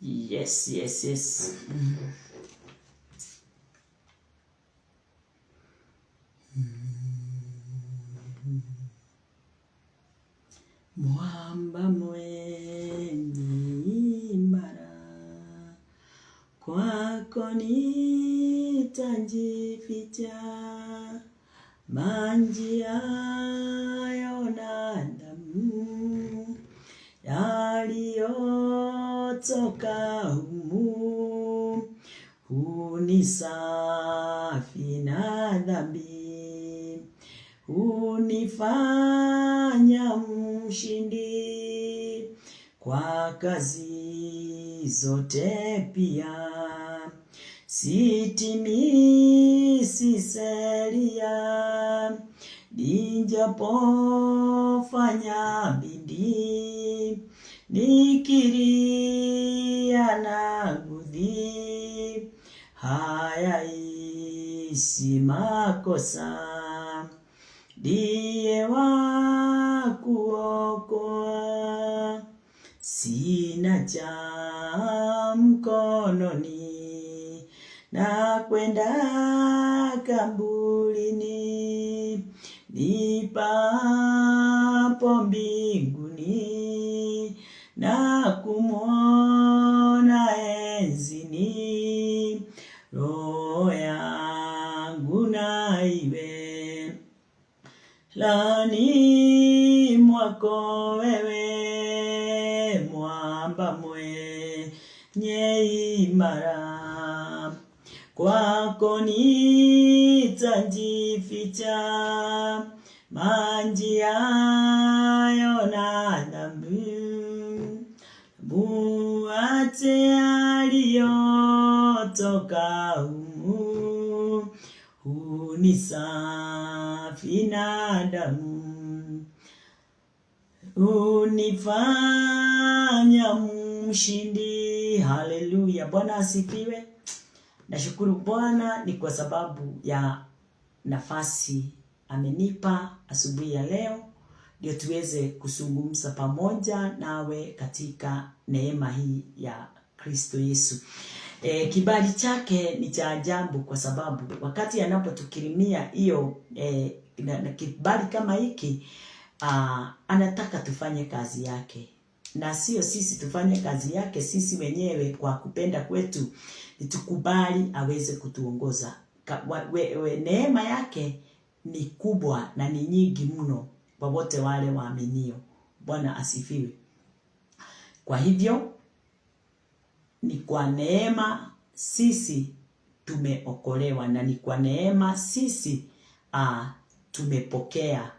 Yes. Mwamba mwenye imara, kwako nitajificha, maji hayana damu yaliyotoka humu, hunisafi na dhambi, hunifanya mshindi kwa kazi zote pia. Sitimisi sheria, nijapofanya bidii, nikilia na gudhi, hayaishi makosa, ndiye wa kuokoa. Sina cha mkononi, na kwenda kaburini, nipapo mbinguni, na kumwona enzini. Roho yangu na iwe lani mwako wewe, mwamba mwenye imara, kwako nitajificha, maji hayana dhambi, muache yaliyotoka humu, hunisafi na damu, hunifanya mshindi. Haleluya, Bwana asifiwe. Nashukuru Bwana ni kwa sababu ya nafasi amenipa asubuhi ya leo, ndio tuweze kuzungumza pamoja nawe katika neema hii ya Kristo Yesu. Kibali chake ni cha ajabu, kwa sababu wakati anapotukirimia hiyo na kibali kama hiki, anataka tufanye kazi yake, na sio sisi tufanye kazi yake sisi wenyewe kwa kupenda kwetu. Tukubali aweze kutuongoza. Neema yake ni kubwa na ni nyingi mno kwa wote wale waaminio. Bwana asifiwe. Kwa hivyo ni kwa neema sisi tumeokolewa, na ni kwa neema sisi tumepokea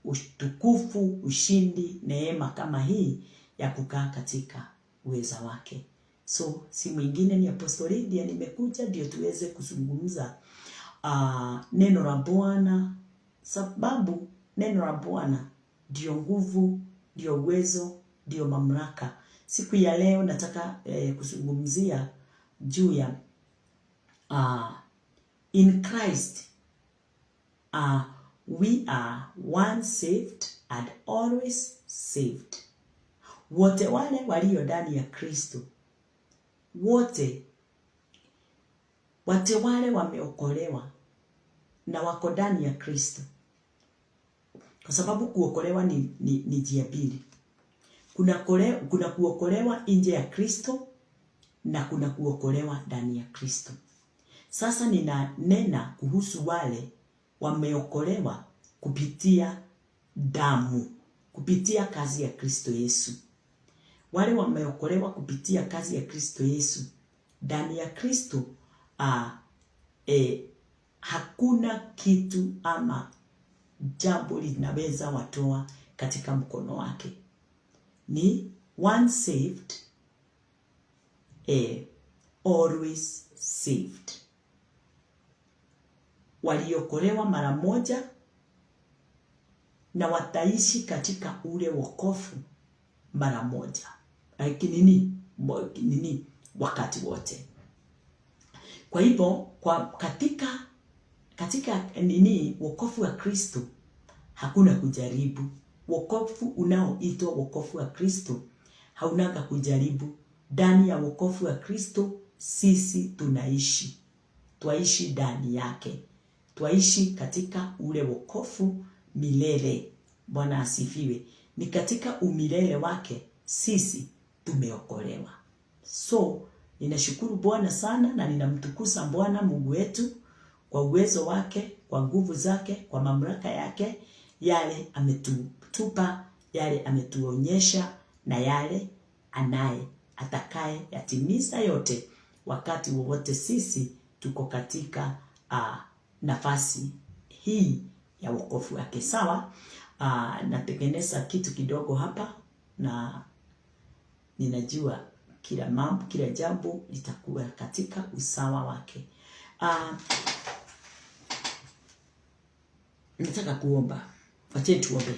utukufu, ushindi, neema kama hii ya kukaa katika uweza wake. So si mwingine ni Apostle Lydia, nimekuja ndio tuweze kuzungumza neno la Bwana, sababu neno la Bwana ndio nguvu, ndio uwezo, ndio mamlaka. Siku ya leo nataka kuzungumzia juu ya in Christ we are once saved and always saved. Wote wale walio ndani ya Kristo, wote wale wameokolewa na wako ndani ya Kristo, kwa sababu kuokolewa ni njia mbili. Kuna kuokolewa nje ya Kristo na kuna kuokolewa ndani ya Kristo. Sasa ninanena kuhusu wale wameokolewa kupitia damu, kupitia kazi ya Kristo Yesu. Wale wameokolewa kupitia kazi ya Kristo Yesu. Ndani ya Kristo hakuna kitu ama jambo linaweza watoa katika mkono wake. Ni once saved, always saved. Waliokolewa mara moja na wataishi katika ule wokovu mara moja. Lakini wakati wote. Kwa hivyo katika wokovu wa Kristo hakuna kujaribu. Wokovu unaoitwa wokovu wa Kristo haunaga kujaribu. ndani ya wokovu wa Kristo sisi tunaishi. Twaishi ndani yake. Twaishi katika ule wokovu milele. Bwana asifiwe. Ni katika umilele wake sisi tumeokolewa. So, ninashukuru Bwana sana na ninamtukuza Bwana Mungu wetu kwa uwezo wake, kwa nguvu zake, kwa mamlaka yake, yale ametupa, yale ametuonyesha na yale atakaye yatimiza yote wakati wowote sisi tuko katika nafasi hii ya wokovu wake. Sawa? Natengeneza kitu kidogo hapa na ninajua kila jambo litakuwa katika usawa wake. Nataka kuomba. Wacha tuombe.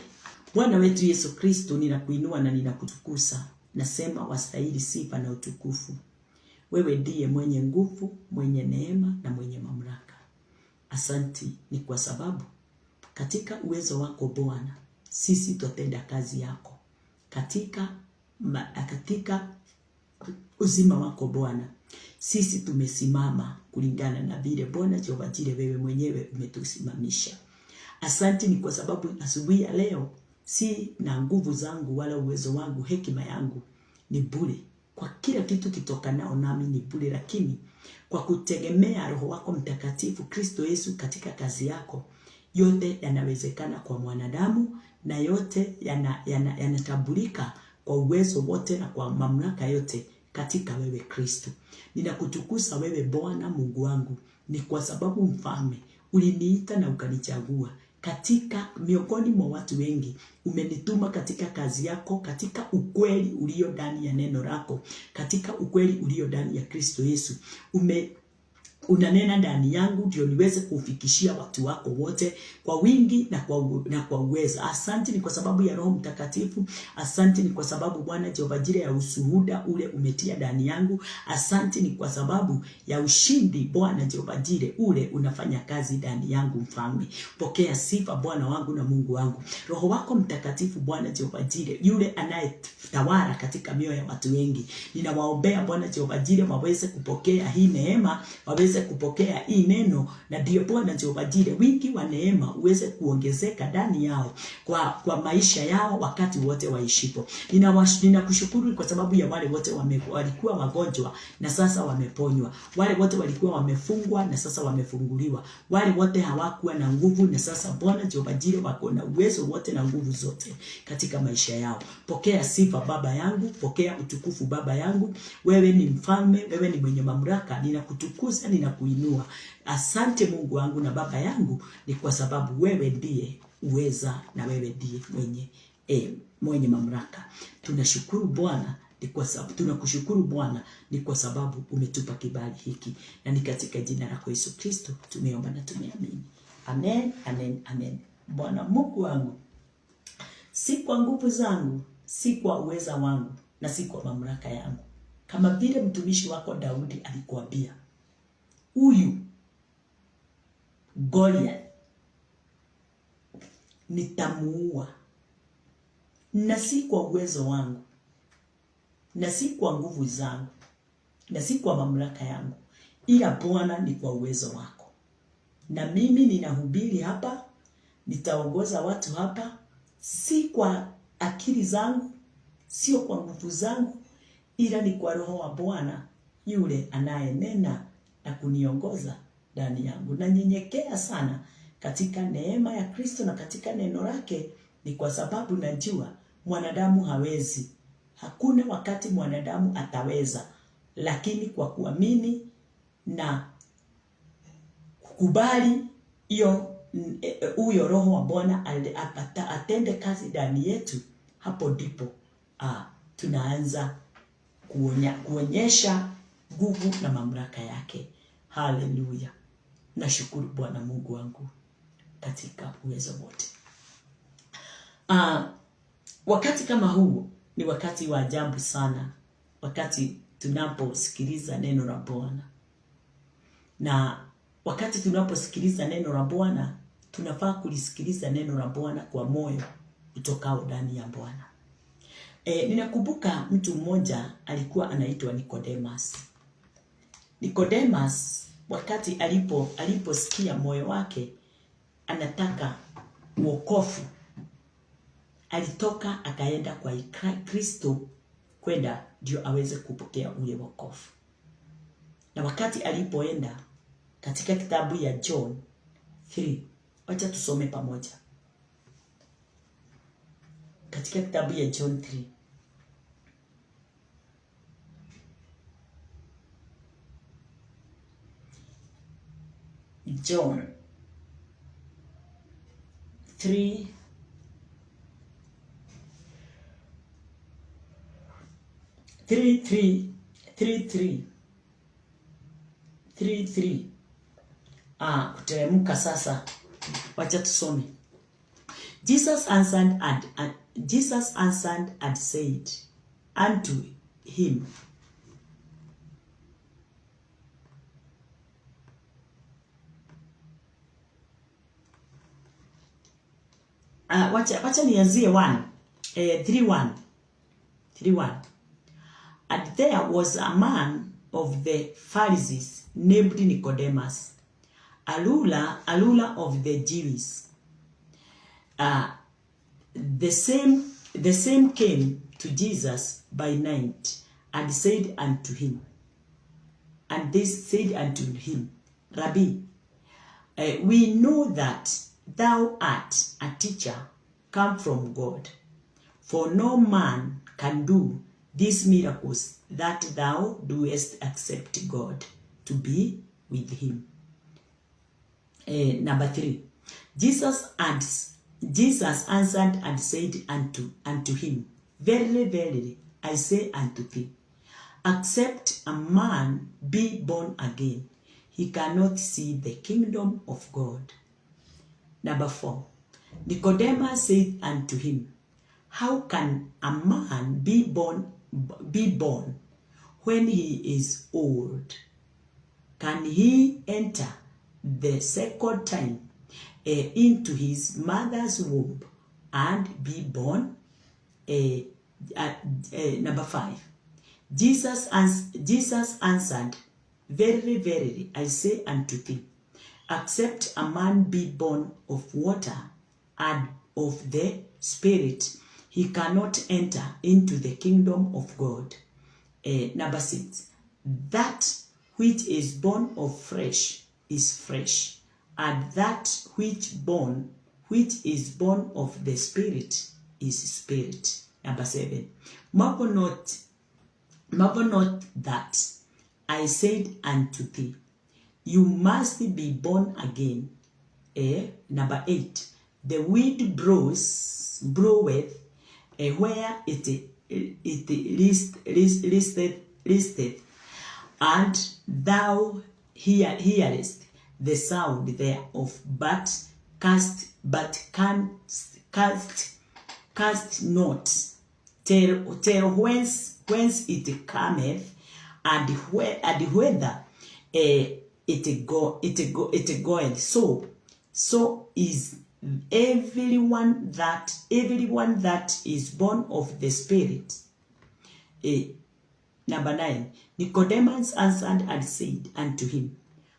Bwana wetu Yesu Kristo, ninakuinua na ninakutukuza. Nasema wastahili sifa na utukufu. Wewe ndiye mwenye nguvu, mwenye neema na mwenye mamlaka. Asanti ni kwa sababu katika uwezo wako Bwana sisi tutenda kazi yako. Katika uzima wako Bwana sisi tumesimama kulingana na vile Bwana Jehova Jireh wewe mwenyewe umetusimamisha. Asanti ni kwa sababu asubuhi ya leo si na nguvu zangu wala uwezo wangu, hekima yangu ni bure. Kwa kila kitu kitokanao nami ni bure, lakini kwa kutegemea Roho wako Mtakatifu Kristo Yesu katika kazi yako, yote yanawezekana kwa mwanadamu na yote yanatambulika kwa uwezo wote na kwa mamlaka yote katika wewe Kristo. Ninakutukuza wewe Bwana Mungu wangu, ni kwa sababu Mfalme uliniita na ukanichagua katika miongoni mwa watu wengi. Umenituma katika kazi yako, katika ukweli ulio ndani ya neno lako, katika ukweli ulio ndani ya Kristo Yesu. Unanena ndani yangu ndio niweze kufikishia watu wako wote kwa wingi na kwa uwezo. Asante ni kwa sababu ya Roho Mtakatifu. Asante ni kwa sababu Bwana Jehova Jireh ya ushuhuda ule umetia ndani yangu. Asante ni kwa sababu ya ushindi Bwana Jehova Jireh ule unafanya kazi ndani yangu Mfalme. Pokea sifa Bwana wangu na Mungu wangu. Roho wako Mtakatifu Bwana Jehova Jireh yule anayetawala katika mioyo ya watu wengi. Ninawaombea Bwana Jehova Jireh waweze kupokea hii neema, waweze kupokea hii neno, na ndio Bwana Jehova Jireh wingi wa neema uweze kuongezeka ndani yao kwa maisha yao wakati wote waishipo. Ninakushukuru kwa sababu ya wale wote walikuwa wagonjwa na sasa wameponywa. Wale wote walikuwa wamefungwa na sasa wamefunguliwa. Wale wote hawakuwa na nguvu na sasa Bwana Jehova Jireh wako na uwezo wote na nguvu zote katika maisha yao. Pokea sifa Baba yangu, pokea utukufu Baba yangu. Wewe ni Mfalme, wewe ni mwenye mamlaka. Ninakutukuza, ninakuinua. Asante Mungu wangu na Baba yangu, ni kwa sababu wewe ndiye uweza na wewe ndiye mwenye mamlaka. Tunashukuru Bwana ni kwa sababu tunakushukuru Bwana ni kwa sababu umetupa kibali hiki, na ni katika jina lako Yesu Kristo tumeomba na tumeamini. Amen, amen, amen. Bwana Mungu wangu, si kwa nguvu zangu, si kwa uweza wangu na si kwa mamlaka yangu, kama vile mtumishi wako Daudi alikuambia, huyu Goliath nitamuua, na si kwa uwezo wangu na si kwa nguvu zangu na si kwa mamlaka yangu, ila Bwana ni kwa uwezo wako. Na mimi ninahubiri hapa, nitaongoza watu hapa, si kwa akili zangu, sio kwa nguvu zangu, ila ni kwa Roho wa Bwana yule anayenena na kuniongoza ndani yangu. Na nyenyekea sana katika neema ya Kristo na katika neno lake, ni kwa sababu najua mwanadamu hawezi. Hakuna wakati mwanadamu ataweza, lakini kwa kuamini na kukubali huyo Roho wa Bwana atende kazi ndani yetu, hapo ndipo tunaanza kuonyesha nguvu na mamlaka yake. Haleluya. Nashukuru Bwana Mungu wangu katika uwezo wote. Wakati kama huu ni wakati wa ajabu sana, wakati tunaposikiliza neno la Bwana. Na wakati tunaposikiliza neno la Bwana, tunafaa kulisikiliza neno la Bwana kwa moyo utokao ndani ya Bwana. Ninakumbuka mtu mmoja alikuwa anaitwa Nicodemus. Nicodemus wakati aliposikia moyo wake anataka wokovu, alitoka akaenda kwa Kristo kwenda ndio aweze kupokea ule wokovu. Na wakati alipoenda katika kitabu ya John 3, wacha tusome pamoja. Katika kitabu ya John 3. John 3 3 kuteremka sasa, wacha tusome. Jesus answered and said unto him, wacha nianzie 3:1. And there was a man of the Pharisees named Nicodemus, a ruler of the Jews. The same came to Jesus by night and said unto him, Rabbi, we know that thou art a teacher come from God, for no man can do these miracles that thou doest except God to be with him. Number 3. Jesus answered and said unto him, Verily, verily, I say unto thee, except a man be born again, he cannot see the kingdom of God. Number 4. Nicodemus said unto him, How can a man be born when he is old? Can he enter the second time into his mother's womb and be born? Number 5. Jesus answered, Verily, verily, I say unto thee, except a man be born of water and of the Spirit, he cannot enter into the kingdom of God. Number 6. That which is born of flesh is flesh, and that which is born of the Spirit is spirit. Number 7. Marvel not that I said unto thee, you must be born again. Number 8. The wind bloweth where it listeth, and thou hearest the sound thereof, but canst not tell whence it cometh, and whether it goeth. So is everyone that is born of the Spirit. Number 9. Nicodemus answered and said unto him,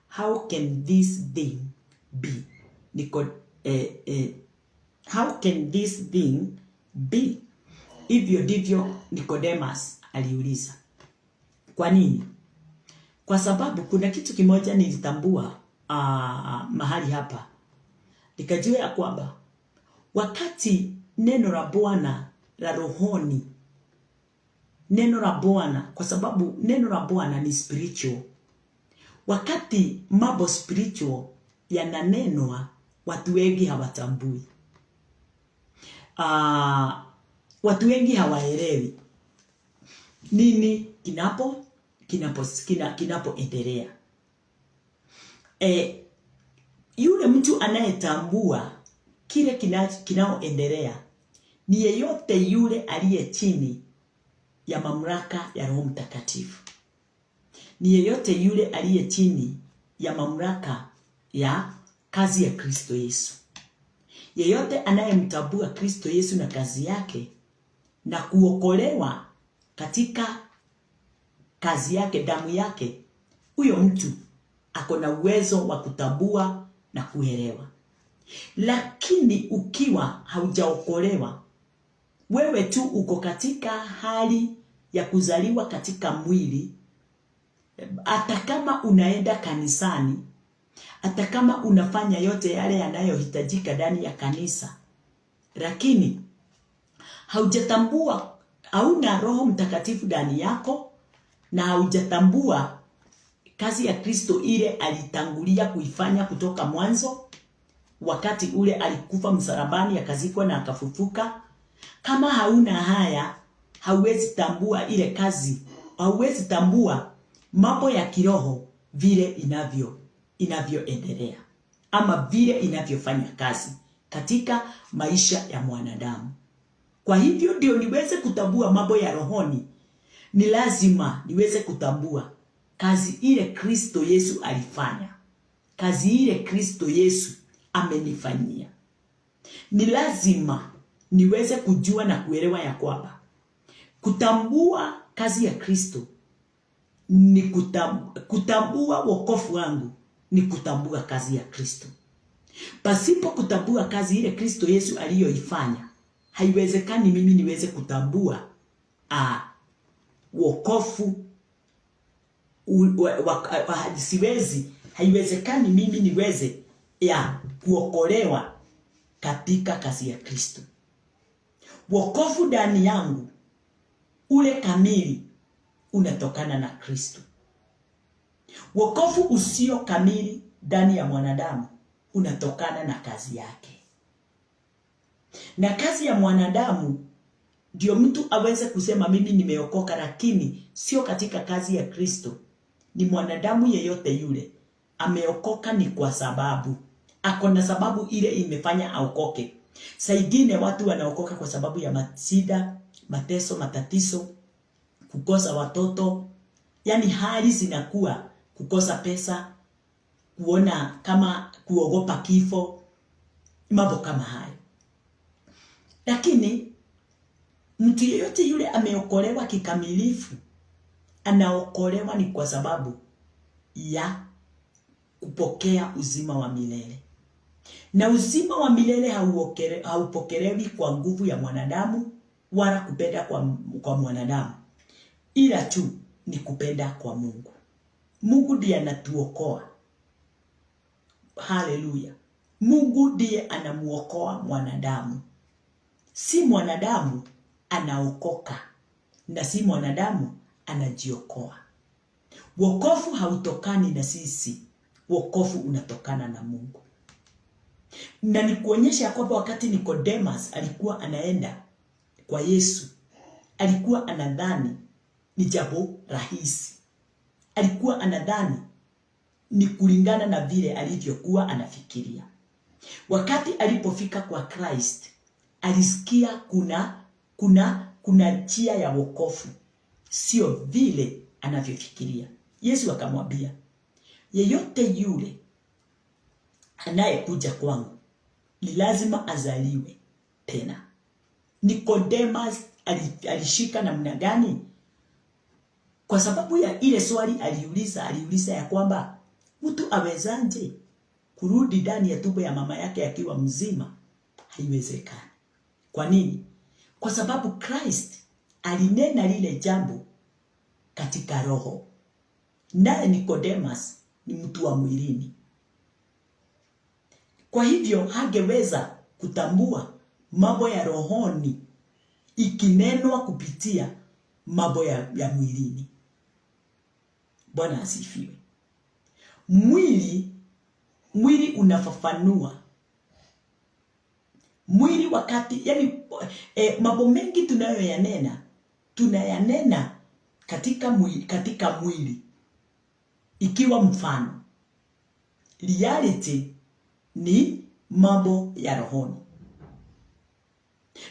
How can this thing be? How can this thing be? Hivyo ndivyo Nicodemus aliuliza. Kwa nini? Kwa sababu kuna kitu kimoja nilitambua mahali hapa. Nikajua ya kwamba wakati neno la Bwana la rohoni, neno la Bwana, kwa sababu neno la Bwana ni spiritual. Wakati mambo spiritual yananenwa, watu wengi hawatambui. Watu wengi hawaelewi nini kinapoendelea. Yule mtu anayetambua kile kinaoendelea ni yeyote yule aliye chini ya mamlaka ya Roho Mtakatifu. Ni yeyote yule aliye chini ya mamlaka ya kazi ya Kristo Yesu. Yeyote anayemtambua Kristo Yesu na kazi yake na kuokolewa katika kazi yake, damu yake, huyo mtu ako na uwezo wa kutambua na kuelewa. Lakini ukiwa haujaokolewa, wewe tu uko katika hali ya kuzaliwa katika mwili, hata kama unaenda kanisani, hata kama unafanya yote yale yanayohitajika ndani ya kanisa, lakini haujatambua, hauna Roho Mtakatifu ndani yako, na haujatambua kazi ya Kristo ile alitangulia kuifanya kutoka mwanzo, wakati ule alikufa msalabani, akazikwa na akafufuka. Kama hauna haya, hauwezi tambua ile kazi, hauwezi tambua mambo ya kiroho vile inavyoendelea, ama vile inavyofanya kazi katika maisha ya mwanadamu. Kwa hivyo ndio niweze kutambua mambo ya rohoni, ni lazima niweze kutambua kazi ile Kristo Yesu alifanya, kazi ile Kristo Yesu amenifanyia. Ni lazima niweze kujua na kuelewa ya kwamba kutambua kazi ya Kristo ni kutambua wokovu wangu, ni kutambua kazi ya Kristo. Pasipo kutambua kazi ile Kristo Yesu aliyoifanya, haiwezekani mimi niweze kutambua wokovu. Haiwezekani mimi niweze kuokolewa katika kazi ya Kristo. Wokovu ndani yangu ule kamili unatokana na Kristo. Wokovu usio kamili ndani ya mwanadamu unatokana na kazi yake. Na kazi ya mwanadamu ndio mtu aweze kusema mimi nimeokoka, lakini sio katika kazi ya Kristo. Ni mwanadamu yeyote yule ameokoka ni kwa sababu ako na sababu ile imefanya aokoke. Saingine watu wanaokoka kwa sababu ya masida, mateso, matatizo, kukosa watoto, yani hali zinakuwa kukosa pesa, kuona kama kuogopa kifo, mambo kama hayo. Lakini mtu yeyote yule ameokolewa kikamilifu, anaokolewa ni kwa sababu ya kupokea uzima wa milele. Na uzima wa milele haupokelewi kwa nguvu ya mwanadamu wala kupenda kwa mwanadamu, ila tu ni kupenda kwa Mungu. Mungu ndiye anatuokoa. Haleluya. Mungu ndiye anamuokoa mwanadamu. Si mwanadamu anaokoka, na si mwanadamu anajiokoa. Wokovu hautokani na sisi, wokovu unatokana na Mungu. Na nikuonyesha kwamba wakati Nicodemus alikuwa anaenda kwa Yesu, alikuwa anadhani ni jambo rahisi. Alikuwa anadhani ni kulingana na vile alivyokuwa anafikiria. Wakati alipofika kwa Christ, alisikia kuna njia ya wokovu, sio vile anavyofikiria. Yesu akamwambia, yeyote yule anayekuja kwangu ni lazima azaliwe tena. Nicodemus alishika namna gani? Kwa sababu ya ile swali aliuliza ya kwamba mtu awezaje kurudi ndani ya tumbo ya mama yake akiwa mzima? Haiwezekani. Kwa nini? Kwa sababu Christ alinena lile jambo katika roho, naye Nicodemus ni mtu wa mwilini. Kwa hivyo hangeweza kutambua mambo ya rohoni ikinenwa kupitia mambo ya mwilini. Bwana asifiwe. Mwili unafafanua. Mwili wakati, yani mambo mengi tunayanena katika mwili ikiwa mfano. Reality ni mambo ya rohoni.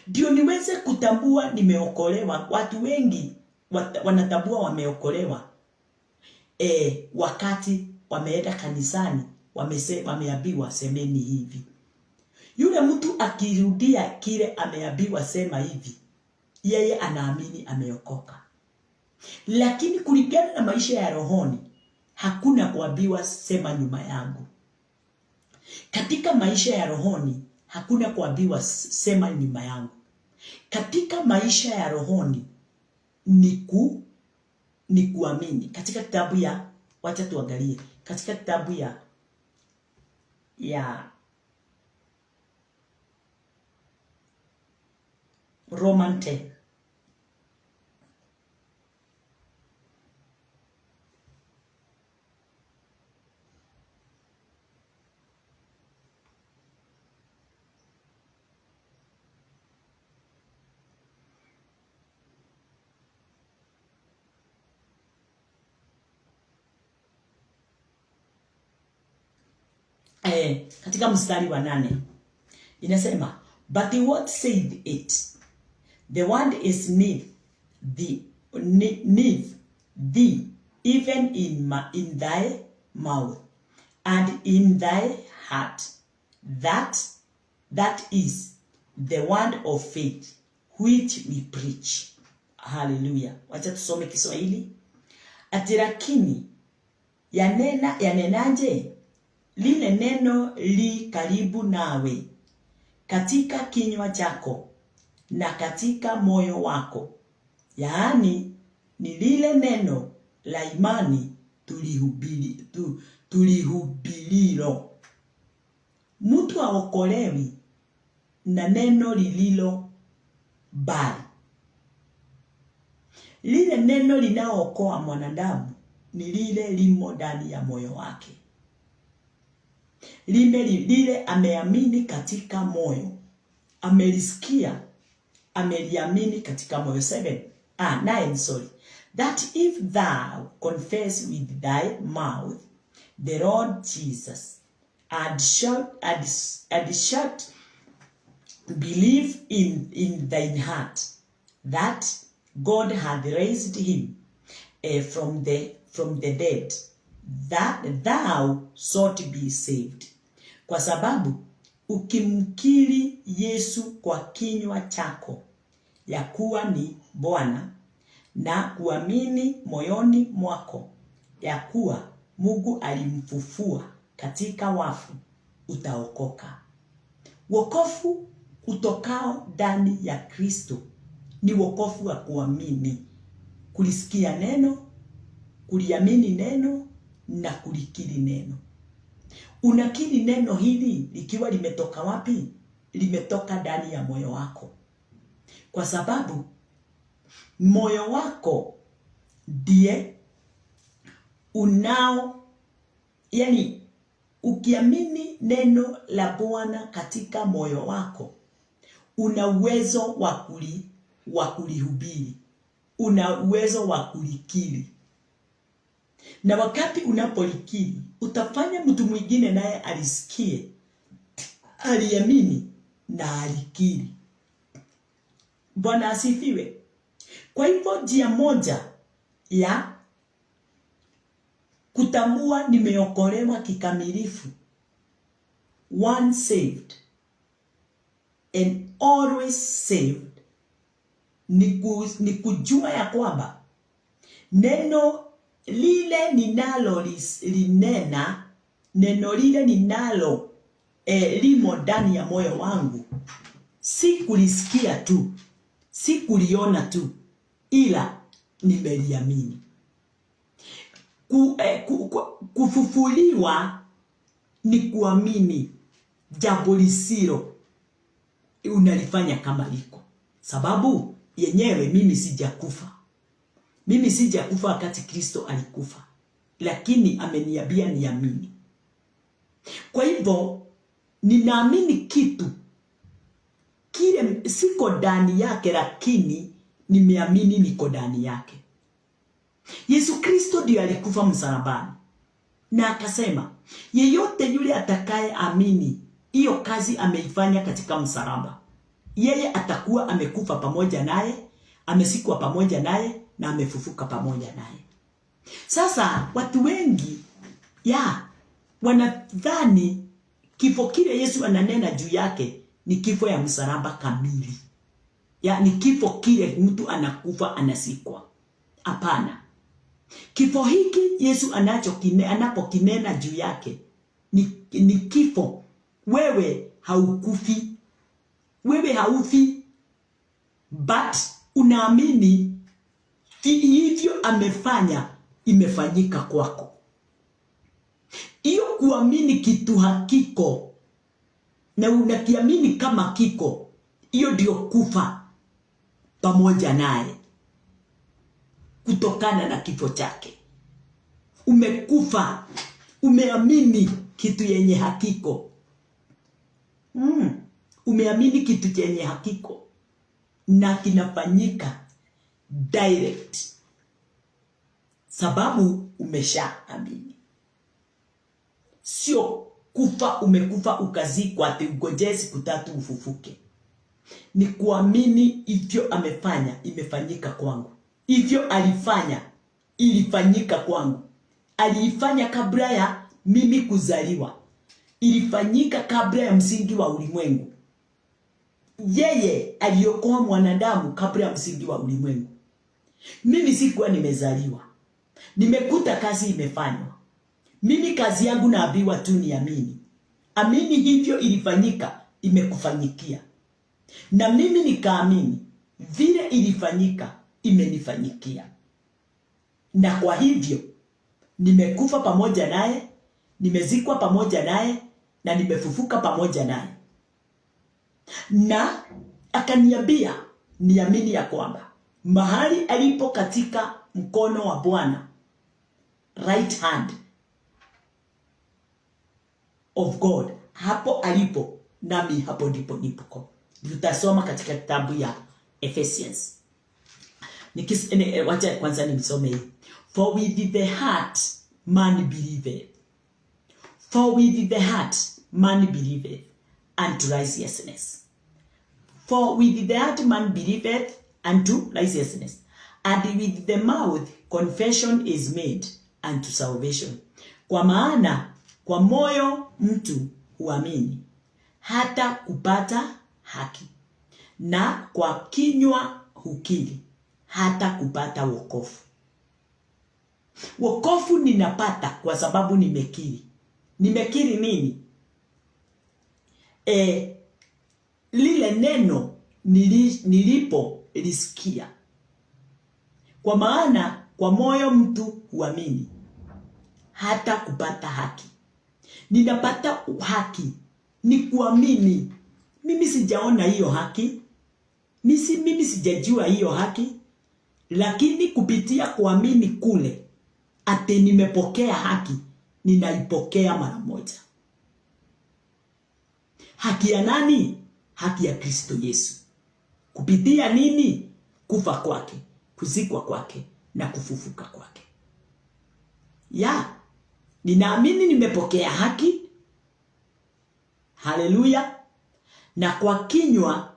Ndio niweze kutambua nimeokolewa. Watu wengi wanatambua wameokolewa wakati wameenda kanisani, wameambiwa semeni hivi. Yule mtu akirudia kile ameambiwa sema hivi, yeye anaamini ameokoka. Lakini kulingana na maisha ya rohoni, hakuna kuambiwa sema nyuma yangu. Katika maisha ya rohoni, hakuna kuambiwa sema nyuma yangu. Katika maisha ya rohoni ni kuamini. Katika kitabu ya, wacha tuangalie, katika kitabu ya Roman 10. Katika mstari wa 8 inasema, but what said it? The word is near thee, even in thy mouth and in thy heart. That is the word of faith which we preach. Hallelujah. Wacha tusome Kiswahili. Ati lakini yanenaje? Lile neno li karibu nawe, katika kinywa chako na katika moyo wako. Yaani ni lile neno la imani tulihubirilo. Mtu haokolewi na neno lililo bali. Lile neno linaookoa mwanadamu ni lile limo ndani ya moyo wake. Lile ameamini katika moyo, amelisikia, ameliamini katika moyo. 9, sorry. That if thou confess with thy mouth the Lord Jesus, and shalt believe in thine heart that God hath raised him from the dead, that thou shalt be saved. Kwa sababu ukimkiri Yesu kwa kinywa chako ya kuwa ni Bwana, na kuamini moyoni mwako ya kuwa Mungu alimfufua katika wafu, utaokoka. Wokovu utokao ndani ya Kristo ni wokovu wa kuamini, kulisikia neno, kuliamini neno na kulikiri neno. Unakiri neno hili likiwa limetoka wapi? Limetoka ndani ya moyo wako. Kwa sababu moyo wako ndiye yani ukiamini neno la Bwana katika moyo wako, una uwezo wa kulihubiri, una uwezo wa kulikiri. Na wakati unapolikiri, utafanya mtu mwingine naye alisikie, aliamini na alikiri. Bwana asifiwe. Kwa hivyo njia moja ya kutambua nimeokolewa kikamilifu, once saved and always saved, ni kujua ya kwamba neno lile ninalo linena, neno lile ninalo limo ndani ya moyo wangu, si kulisikia tu, si kuliona tu, ila nimeliamini. Kufufuliwa ni kuamini jambo lisilo unalifanya kama liko. Sababu yenyewe mimi sijakufa. Mimi sijakufa wakati Kristo alikufa, lakini ameniambia niamini. Kwa hivyo ninaamini kitu kile siko ndani yake, lakini nimeamini niko ndani yake. Yesu Kristo ndiye alikufa msalabani, na akasema yeyote yule atakaye amini hiyo kazi ameifanya katika msalaba, yeye atakuwa amekufa pamoja naye, amesikwa pamoja naye, na amefufuka pamoja naye. Sasa watu wengi wanadhani kifo kile Yesu ananena juu yake ni kifo ya msalaba kamili. ni kifo kile mtu anakufa anasikwa. Hapana. Kifo hiki Yesu anapokinena juu yake ni kifo. Wewe haukufi. Wewe haufi, but unaamini hivyo amefanya imefanyika kwako. Iyo kuamini kitu hakiko na unakiamini kama kiko, iyo ndio kufa pamoja naye kutokana na kifo chake. Umekufa, umeamini kitu yenye hakiko. Umeamini kitu chenye hakiko na kinafanyika direct, sababu umeshaamini. Sio kufa, umekufa ukazikwa ati ungojee siku 3 ufufuke. Ni kuamini hivyo amefanya imefanyika kwangu. Hivyo alifanya ilifanyika kwangu. Aliifanya kabla ya mimi kuzaliwa. Ilifanyika kabla ya msingi wa ulimwengu. Yeye aliokoa mwanadamu kabla ya msingi wa ulimwengu. Mimi sikuwa nimezaliwa. Nimekuta kazi imefanywa. Mimi kazi yangu naambiwa tu niamini. Amini hivyo ilifanyika, imekufanyikia. Na mimi nikaamini vile ilifanyika, imenifanyikia. Na kwa hivyo nimekufa pamoja naye, nimezikwa pamoja naye, na nimefufuka pamoja naye. Na akaniambia niamini ya kwamba mahali alipo katika mkono wa Bwana, right hand of God, hapo alipo nami hapo ndipo nipo. Tutasoma katika kitabu ya Ephesians. Wacha kwanza nimsome hii. For with the heart man believeth. For with the heart man believeth unto righteousness. For with the heart man believeth unto righteousness. And with the mouth confession is made unto salvation. Kwa maana kwa moyo mtu huamini hata kupata haki, na kwa kinywa hukiri hata kupata wokovu. Wokovu ninapata kwa sababu nimekiri. Nimekiri nini? Lile neno nilipo lisikia. Kwa maana kwa moyo mtu huamini hata kupata haki. Ninapata haki ni kuamini. Mimi sijaona hiyo haki. Mimi sijajua hiyo haki. Lakini kupitia kuamini kule, ate nimepokea haki, ninaipokea mara moja. Haki ya nani? Haki ya Kristo Yesu. Kupitia nini? Kufa kwake, kuzikwa kwake na kufufuka kwake. Ninaamini nimepokea haki. Haleluya. Na kwa kinywa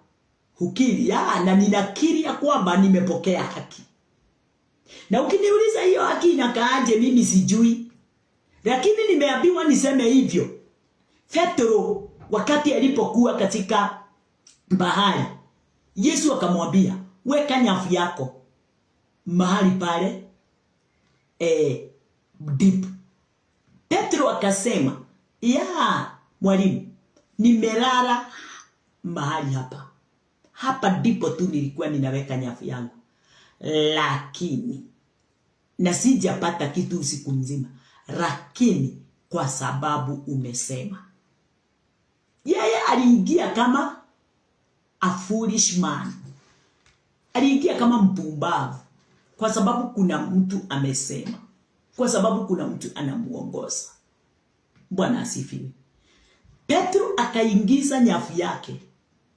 hukiri. Na ninakiri ya kwamba nimepokea haki. Na ukiniuliza hiyo haki inakaaje, mimi sijui. Lakini nimeambiwa niseme hivyo. Petro wakati alipokuwa katika bahari, Yesu akamwambia, weka nyavu yako mahali pale deep. Petro akasema, mwalimu, nimelala mahali hapa. Hapa ndipo tu nilikuwa ninaweka nyavu yangu. Lakini na sijapata kitu usiku mzima. Lakini kwa sababu umesema. Yeye aliingia kama a foolish man. Aliingia kama mpumbavu. Kwa sababu kuna mtu amesema. Kwa sababu kuna mtu anamuongoza. Bwana asifiwe. Petro akaingiza nyavu yake.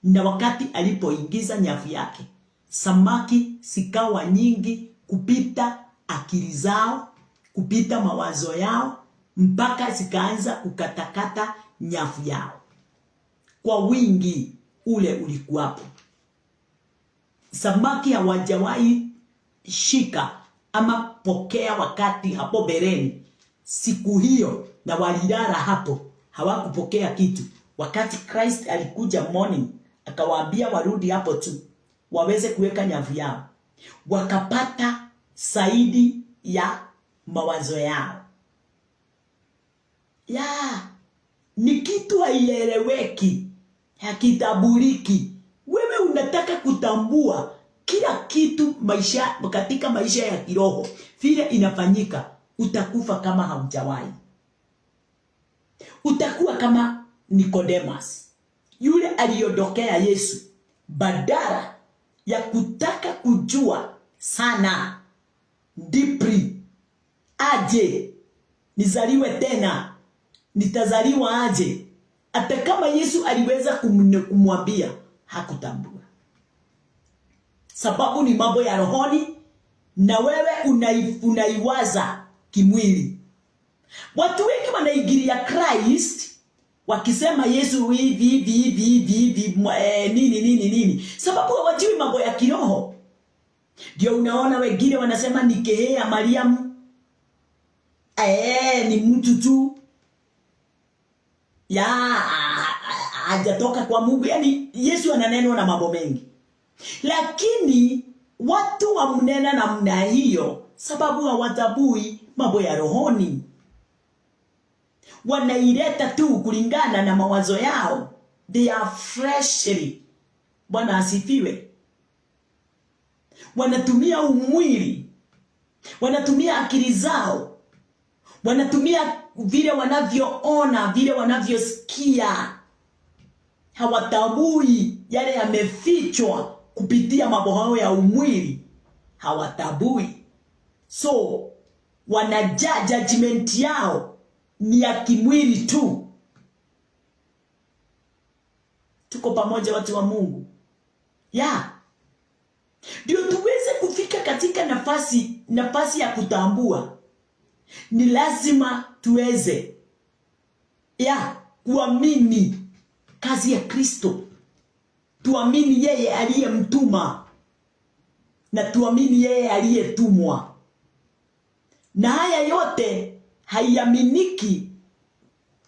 Na wakati alipoingiza nyavu yake, samaki sikawa nyingi kupita akili zao, kupita mawazo yao, mpaka zikaanza kukatakata nyavu yao. Kwa wingi ule ulikuwapo. Samaki hawajawahi shika ama pokea wakati hapo bereni. Siku hiyo na walilala hapo, hawakupokea kitu. Wakati Christ alikuja morning, akawaambia warudi hapo tu. waweze kuweka nyavu yao, wakapata zaidi ya mawazo yao. Ni kitu haieleweki, hakitabuliki. Wewe unataka kutambua kila kitu katika maisha ya kiroho vile inafanyika, utakufa kama haujawahi. Utakuwa kama Nicodemus, yule aliondokea Yesu badala ya kutaka kujua sana deeply, aje nizaliwe tena, nitazaliwa aje. Hata kama Yesu aliweza kumwambia, hakutambua. Sababu ni mambo ya rohoni na wewe unaiwaza kimwili. Watu wengi wanaigiria Christ wakisema Yesu hivi nini. Sababu hawajui mambo ya kiroho. Ndio unaona wengine wanasema ni kehea Mariamu. Ni mtu tu. Hajatoka kwa Mungu. Yaani Yesu ananenwa na mambo mengi. Lakini watu wamnena namna hiyo sababu hawatabui mambo ya rohoni. Wanaileta tu kulingana na mawazo yao. They are freshly. Bwana asifiwe. Wanatumia umwili, wanatumia akili zao, wanatumia vile wanavyoona, vile wanavyosikia. Hawatabui yale yamefichwa kupitia mambo hayo ya umwili. Hawatabui. So judgment yao ni ya kimwili tu. Tuko pamoja watu wa Mungu? Ndio tuweze kufika katika nafasi ya kutambua. Ni lazima tuweze kuamini kazi ya Kristo. Tuamini yeye aliyemtuma na tuamini yeye aliyetumwa. Na haya yote haiaminiki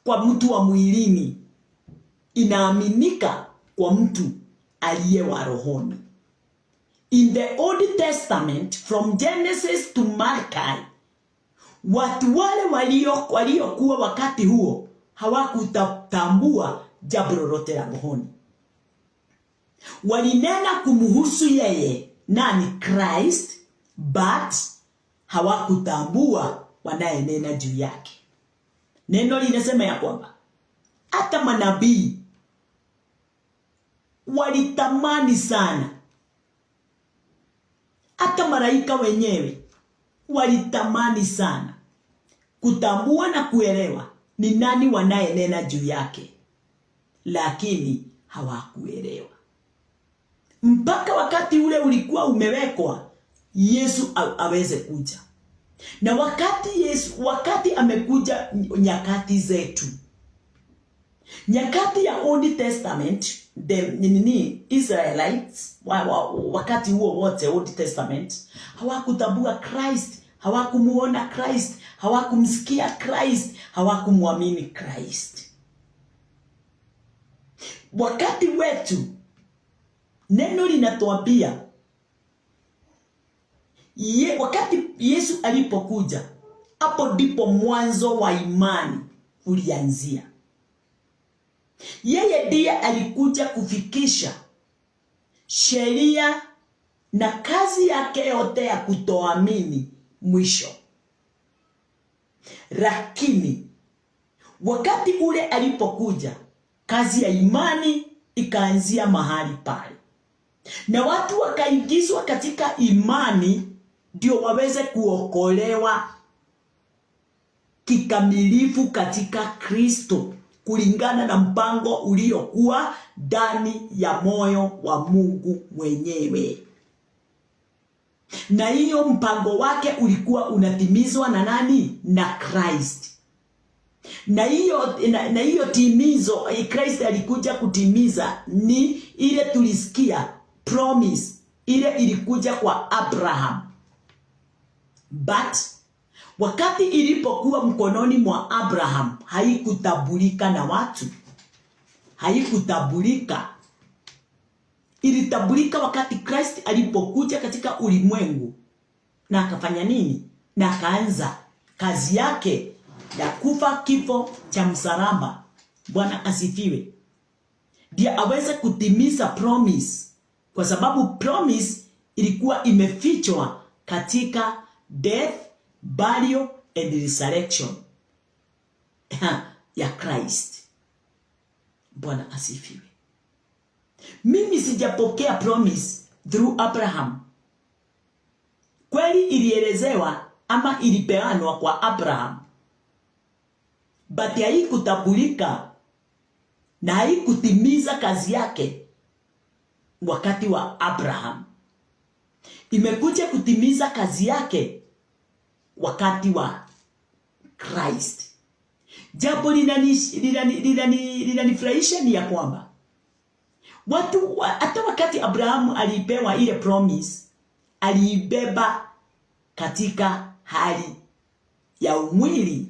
kwa mtu wa mwilini. Inaaminika kwa mtu aliye wa rohoni. In the Old Testament, from Genesis to Malachi, watu wale waliokuwa wakati huo hawakutambua jambo lolote la rohoni. Walinena kumhusu yeye, nani? Christ, but hawakutambua wanayenena juu yake. Neno linasema ya kwamba hata manabii walitamani sana, hata malaika wenyewe walitamani sana kutambua na kuelewa ni nani wanayenena juu yake, lakini hawakuelewa. Mpaka wakati ule ulikuwa umewekwa Yesu aweze kuja. Na wakati amekuja nyakati zetu, nyakati ya Old Testament, the Israelites wakati huo wote Old Testament hawakutambua Christ, hawakumuona Christ, hawakumsikia Christ, hawakumwamini Christ. Wakati wetu neno linatuambia wakati Yesu alipokuja, hapo ndipo mwanzo wa imani ulianzia. Yeye ndiye alikuja kufikisha sheria na kazi yake yote ya kutoamini mwisho. Lakini wakati ule alipokuja, kazi ya imani ikaanzia mahali pale. Na watu wakaingizwa katika imani ndio waweze kuokolewa kikamilifu katika Kristo, kulingana na mpango uliokuwa ndani ya moyo wa Mungu mwenyewe. Na hiyo mpango wake ulikuwa unatimizwa na nani? Na Christ. Na hiyo timizo Christ alikuja kutimiza ni ile tulisikia promise, ile ilikuja kwa Abraham. But wakati ilipokuwa mkononi mwa Abraham, haikutabulika na watu. Haikutabulika. ilitambulika wakati Christ alipokuja katika ulimwengu na akafanya nini? Na akaanza kazi yake ya kufa kifo cha msalaba. Bwana asifiwe. Ndio aweze kutimiza promise, kwa sababu promise ilikuwa imefichwa katika death, burial and resurrection ya Christ. Bwana asifiwe. Mimi sijapokea promise through Abraham. Kweli ilielezewa ama ilipeanwa kwa Abraham, but haikutambulika na haikutimiza kazi yake wakati wa Abraham. Imekuja kutimiza kazi yake wakati wa Christ. Jambo linanifurahisha ni ya kwamba watu hata wakati Abrahamu alipewa ile promise, aliibeba katika hali ya umwili.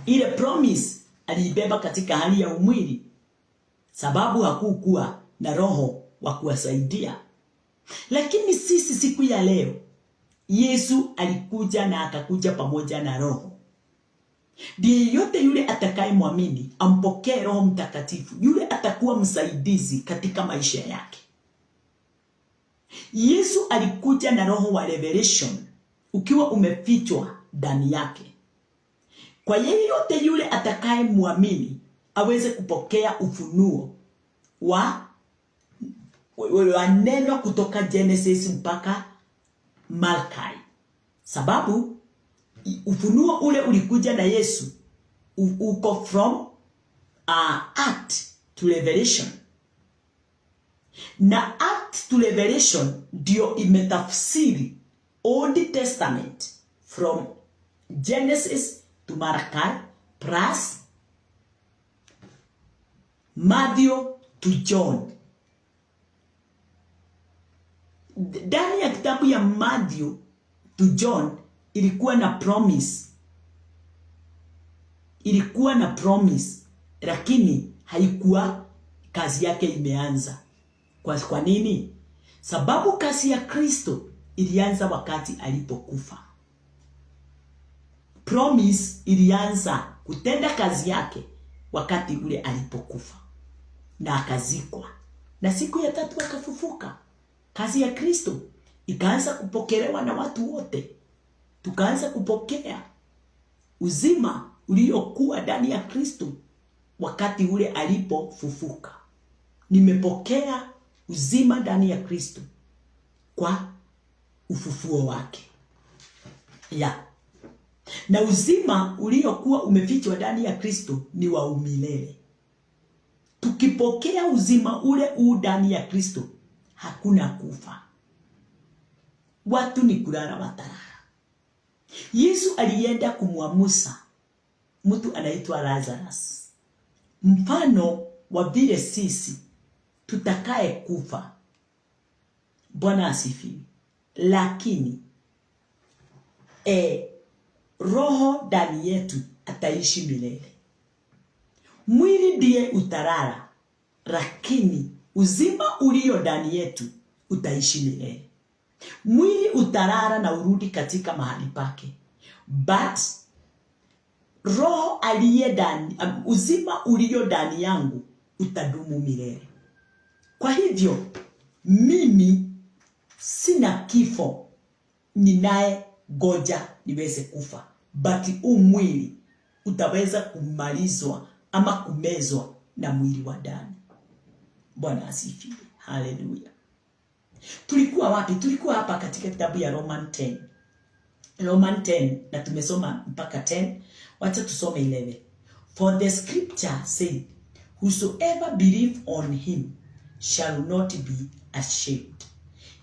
Ile promise aliibeba katika hali ya umwili, sababu hakukuwa na roho wa kuwasaidia. Lakini sisi siku ya leo, Yesu alikuja na akakuja pamoja na roho. Ndiye yote yule atakayemwamini ampokee Roho Mtakatifu, yule atakuwa msaidizi katika maisha yake. Yesu alikuja na roho wa revelation ukiwa umefichwa ndani yake. Kwa yeyote yule atakayemwamini aweze kupokea ufunuo wa neno kutoka Genesis mpaka Malachi. Sababu ufunuo ule ulikuja na Yesu uko from act to revelation. Na act to revelation ndio imetafsiri Old Testament from Genesis to Malachi plus Matthew to John. Ndani ya kitabu ya Matthew to John ilikuwa na promise. Ilikuwa na promise, lakini haikuwa kazi yake imeanza. Kwa nini? Sababu kazi ya Kristo ilianza wakati alipokufa. Promise ilianza kutenda kazi yake wakati ule alipokufa na akazikwa, na siku ya tatu akafufuka. Kazi ya Kristo ikaanza kupokelewa na watu wote. Tukaanza kupokea uzima uliokuwa ndani ya Kristo wakati ule alipofufuka. Nimepokea uzima ndani ya Kristo kwa ufufuo wake. Na uzima uliokuwa umefichwa ndani ya Kristo ni wa umilele. Tukipokea uzima ule ndani ya Kristo, hakuna kufa. Watu ni kulala watalala. Yesu alienda kumwamusa mtu anaitwa Lazarus, mfano wa vile sisi tutakaye kufa. Bwana asifiwe. Lakini roho ndani yetu ataishi milele. Mwili ndiye utalala, lakini uzima ulio ndani yetu utaishi milele. Mwili utalala na urudi katika mahali pake, but roho aliye ndani, uzima ulio ndani yangu utadumu milele. Kwa hivyo mimi sina kifo ninaye goja niweze kufa, but mwili utaweza kumalizwa ama kumezwa na mwili wa ndani. Bwana asifiwe. Haleluya. Tulikuwa wapi? Tulikuwa hapa katika kitabu ya Roman 10. Roman 10 na tumesoma mpaka 10. Wacha tusome 11. For the scripture said, whosoever believe on him shall not be ashamed.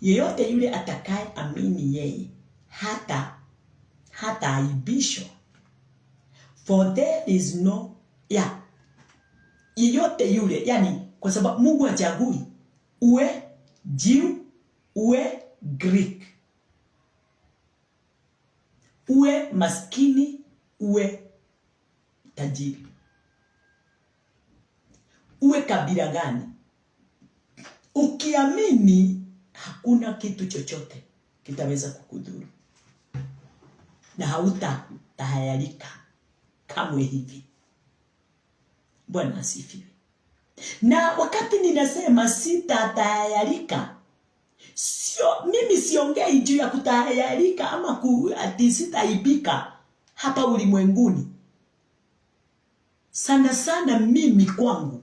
Yeyote yule atakaye amini yeye hata aibishwa. For there is no yeyote yule, yani kwa sababu Mungu hachagui uwe Jew, uwe Greek, uwe maskini, uwe tajiri, uwe kabila gani. Ukiamini hakuna kitu chochote kitaweza kukudhuru. Na hautatahayarika kamwe hivi. Bwana asifiwe. Na wakati ninasema sitatahayarika, mimi siongei juu ya kutahayarika ama ati sitaibika hapa ulimwenguni. Sana sana mimi kwangu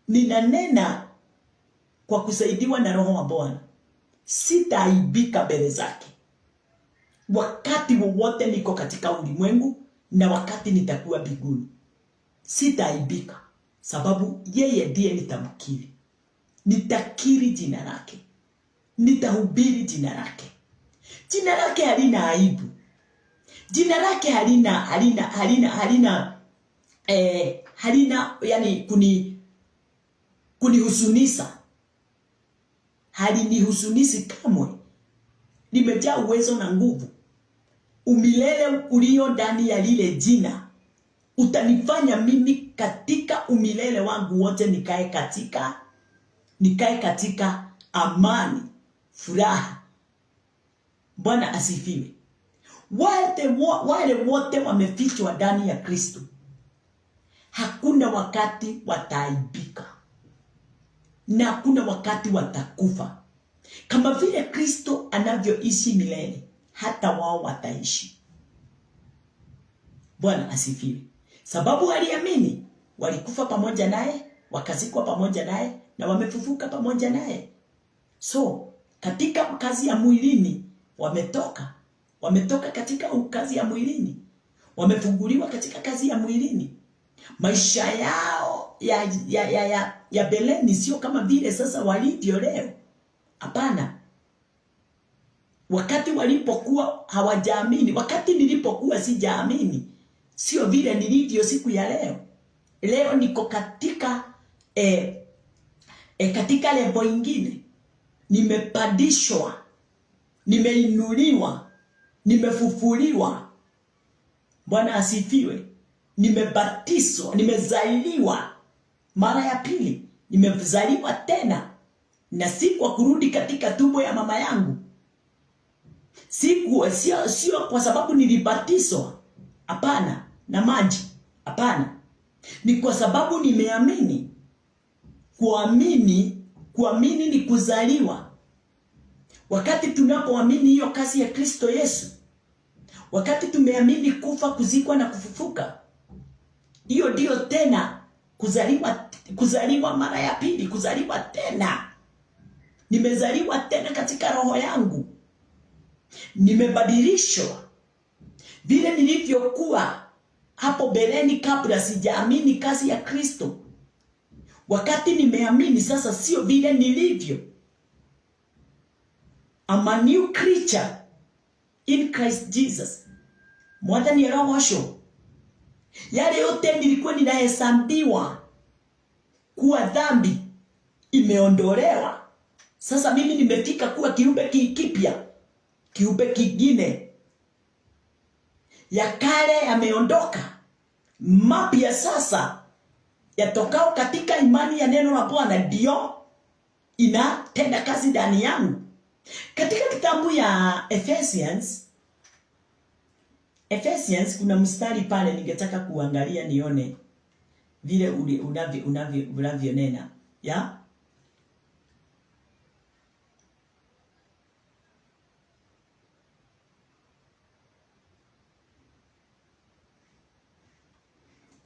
ninanena kwa kusaidiwa na Roho wa Bwana. Sitaibika mbele zake. Wakati wowote niko katika ulimwengu na wakati nitakuwa mbinguni, sitaibika, sababu yeye ndiye nitamkiri. Nitakiri jina lake. Nitahubiri jina lake. Jina lake halina aibu. Jina lake halina yani kunihusunisa. Halinihusunishi kamwe. Limejaa uwezo na nguvu. Umilele ulio ndani ya lile jina utanifanya mimi katika umilele wangu wote nikae katika amani, furaha. Bwana asifiwe. Wale wote wamefichwa ndani ya Kristo, hakuna wakati wataaibika na hakuna wakati watakufa. Kama vile Kristo anavyoishi milele, hata wao wataishi. Bwana asifiwe. Sababu waliamini, walikufa pamoja naye, wakazikwa pamoja naye, na wamefufuka pamoja naye. So, katika kazi ya mwilini wametoka katika kazi ya mwilini. Wamefunguliwa katika kazi ya mwilini. Maisha yao ya beleni sio kama vile sasa walivyo leo. Hapana. Wakati walipokuwa hawajaamini, wakati nilipokuwa sijaamini, sio vile nilivyo siku ya leo. Leo niko katika katika level ingine. Nimepandishwa, nimeinuliwa, nimefufuliwa. Bwana asifiwe. Nimebatizwa, nimezaliwa mara ya pili. Nimezaliwa tena, na si kwa kurudi katika tumbo ya mama yangu. Sio kwa sababu nilibatizwa, hapana, na maji, hapana. Ni kwa sababu nimeamini. Kuamini ni kuzaliwa. Wakati tunapoamini hiyo kazi ya Kristo Yesu, wakati tumeamini kufa, kuzikwa na kufufuka, hiyo ndio tena kuzaliwa mara ya pili, kuzaliwa tena. Nimezaliwa tena katika roho yangu. Nimebadilishwa vile nilivyokuwa hapo beleni kabla sijaamini kazi ya Kristo. Wakati nimeamini sasa, sio vile nilivyo. I'm a new creature in Christ Jesus. Mwathani arogocwo. Yale yote nilikuwa ninahesabiwa kuwa dhambi imeondolewa. Sasa mimi nimefika kuwa kiumbe kipya, kiumbe kingine. Ya kale yameondoka, mapya sasa yatokao katika imani ya neno la Bwana ndio inatenda kazi ndani yangu. Katika kitabu ya Ephesians kuna mstari pale ningetaka kuangalia nione vile unavyonena. Ya?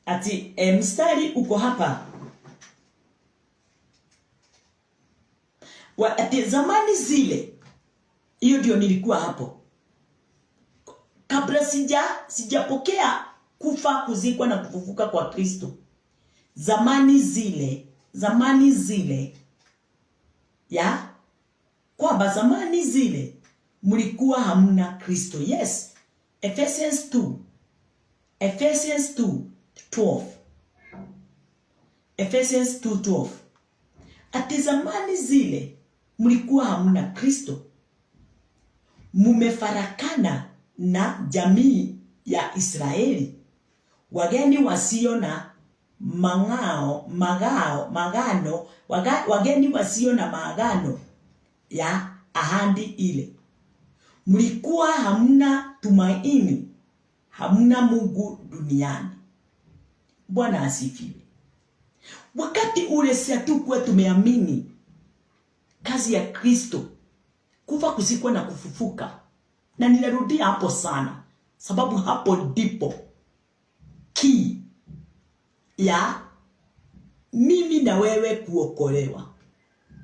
Ati mstari uko hapa. Ati zamani zile, hiyo ndio nilikuwa hapo. Kabla sijapokea kufa, kuzikwa na kufufuka kwa Kristo. Zamani zile. Ya? Kwamba zamani zile mlikuwa hamna Kristo. Yes. Ephesians 2:12. Ephesians 2:12. Ati zamani zile mlikuwa hamna Kristo, mumefarakana na jamii ya Israeli, wageni wasio na wageni wasio na maagano ya ahadi ile. Mlikuwa hamna tumaini, hamna Mungu duniani. Bwana asifiwe. Wakati ule si hatukuwa tumeamini kazi ya Kristo, kufa, kuzikwa na kufufuka. Na ninarudia hapo sana, sababu hapo ndipo key ya mimi na wewe kuokolewa.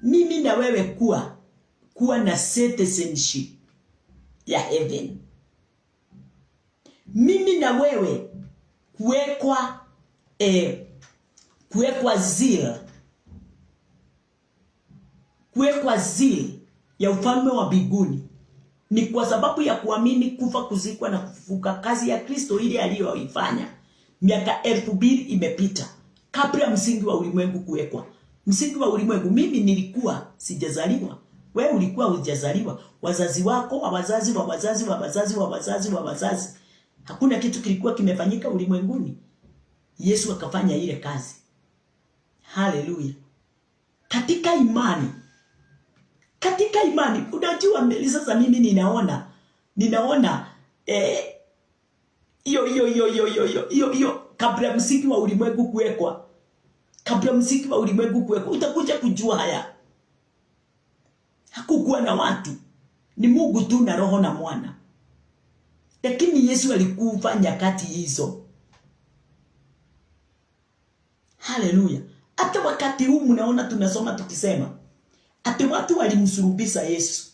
Mimi na wewe kuwa na citizenship ya heaven. Mimi na wewe kuwekwa zeal ya ufalme wa mbinguni, ni kwa sababu ya kuamini kufa, kuzikwa na kufufuka, kazi ya Kristo ile aliyoifanya miaka 2000 imepita kabla msingi wa ulimwengu kuwekwa. Msingi wa ulimwengu, mimi nilikuwa sijazaliwa, wewe ulikuwa hujazaliwa, wazazi wako wa wazazi wa wazazi wa wazazi wa wazazi wa wazazi, hakuna kitu kilikuwa kimefanyika ulimwenguni. Yesu akafanya ile kazi. Haleluya. Katika imani, unajua sasa mimi ninaona hiyo kabla msingi wa ulimwengu kuwekwa, utakuja kujua haya. Hakukuwa na watu, ni Mungu tu na Roho na Mwana. Lakini Yesu alikufa nyakati hizo. Haleluya. Hata wakati huu mnaona tunasoma tukisema ati watu walimsulubisha Yesu.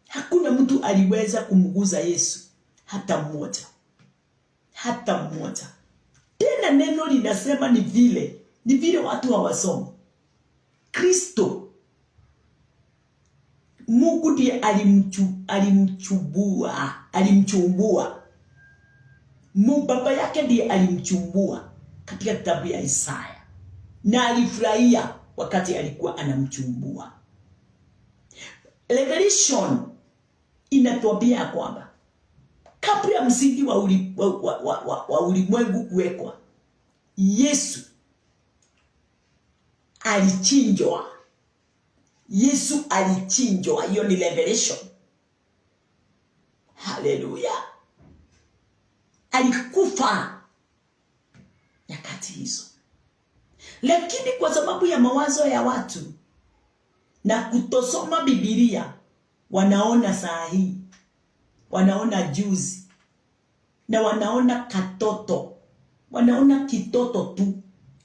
Hakuna mtu aliweza kumguza Yesu hata mmoja. Tena neno linasema ni vile watu hawasomi. Kristo, Mungu ndiye alimchumbua. Mungu baba yake ndiye alimchumbua katika kitabu ya Isaya. Na alifurahia wakati alikuwa anamchumbua. Revelation inatuambia kwamba kabla ya msingi wa ulimwengu kuwekwa, Yesu alichinjwa. Hiyo ni Revelation. Haleluya. Alikufa nyakati hizo. Lakini kwa sababu ya mawazo ya watu na kutosoma Biblia, wanaona saa hii, wanaona juzi, na wanaona kitoto tu,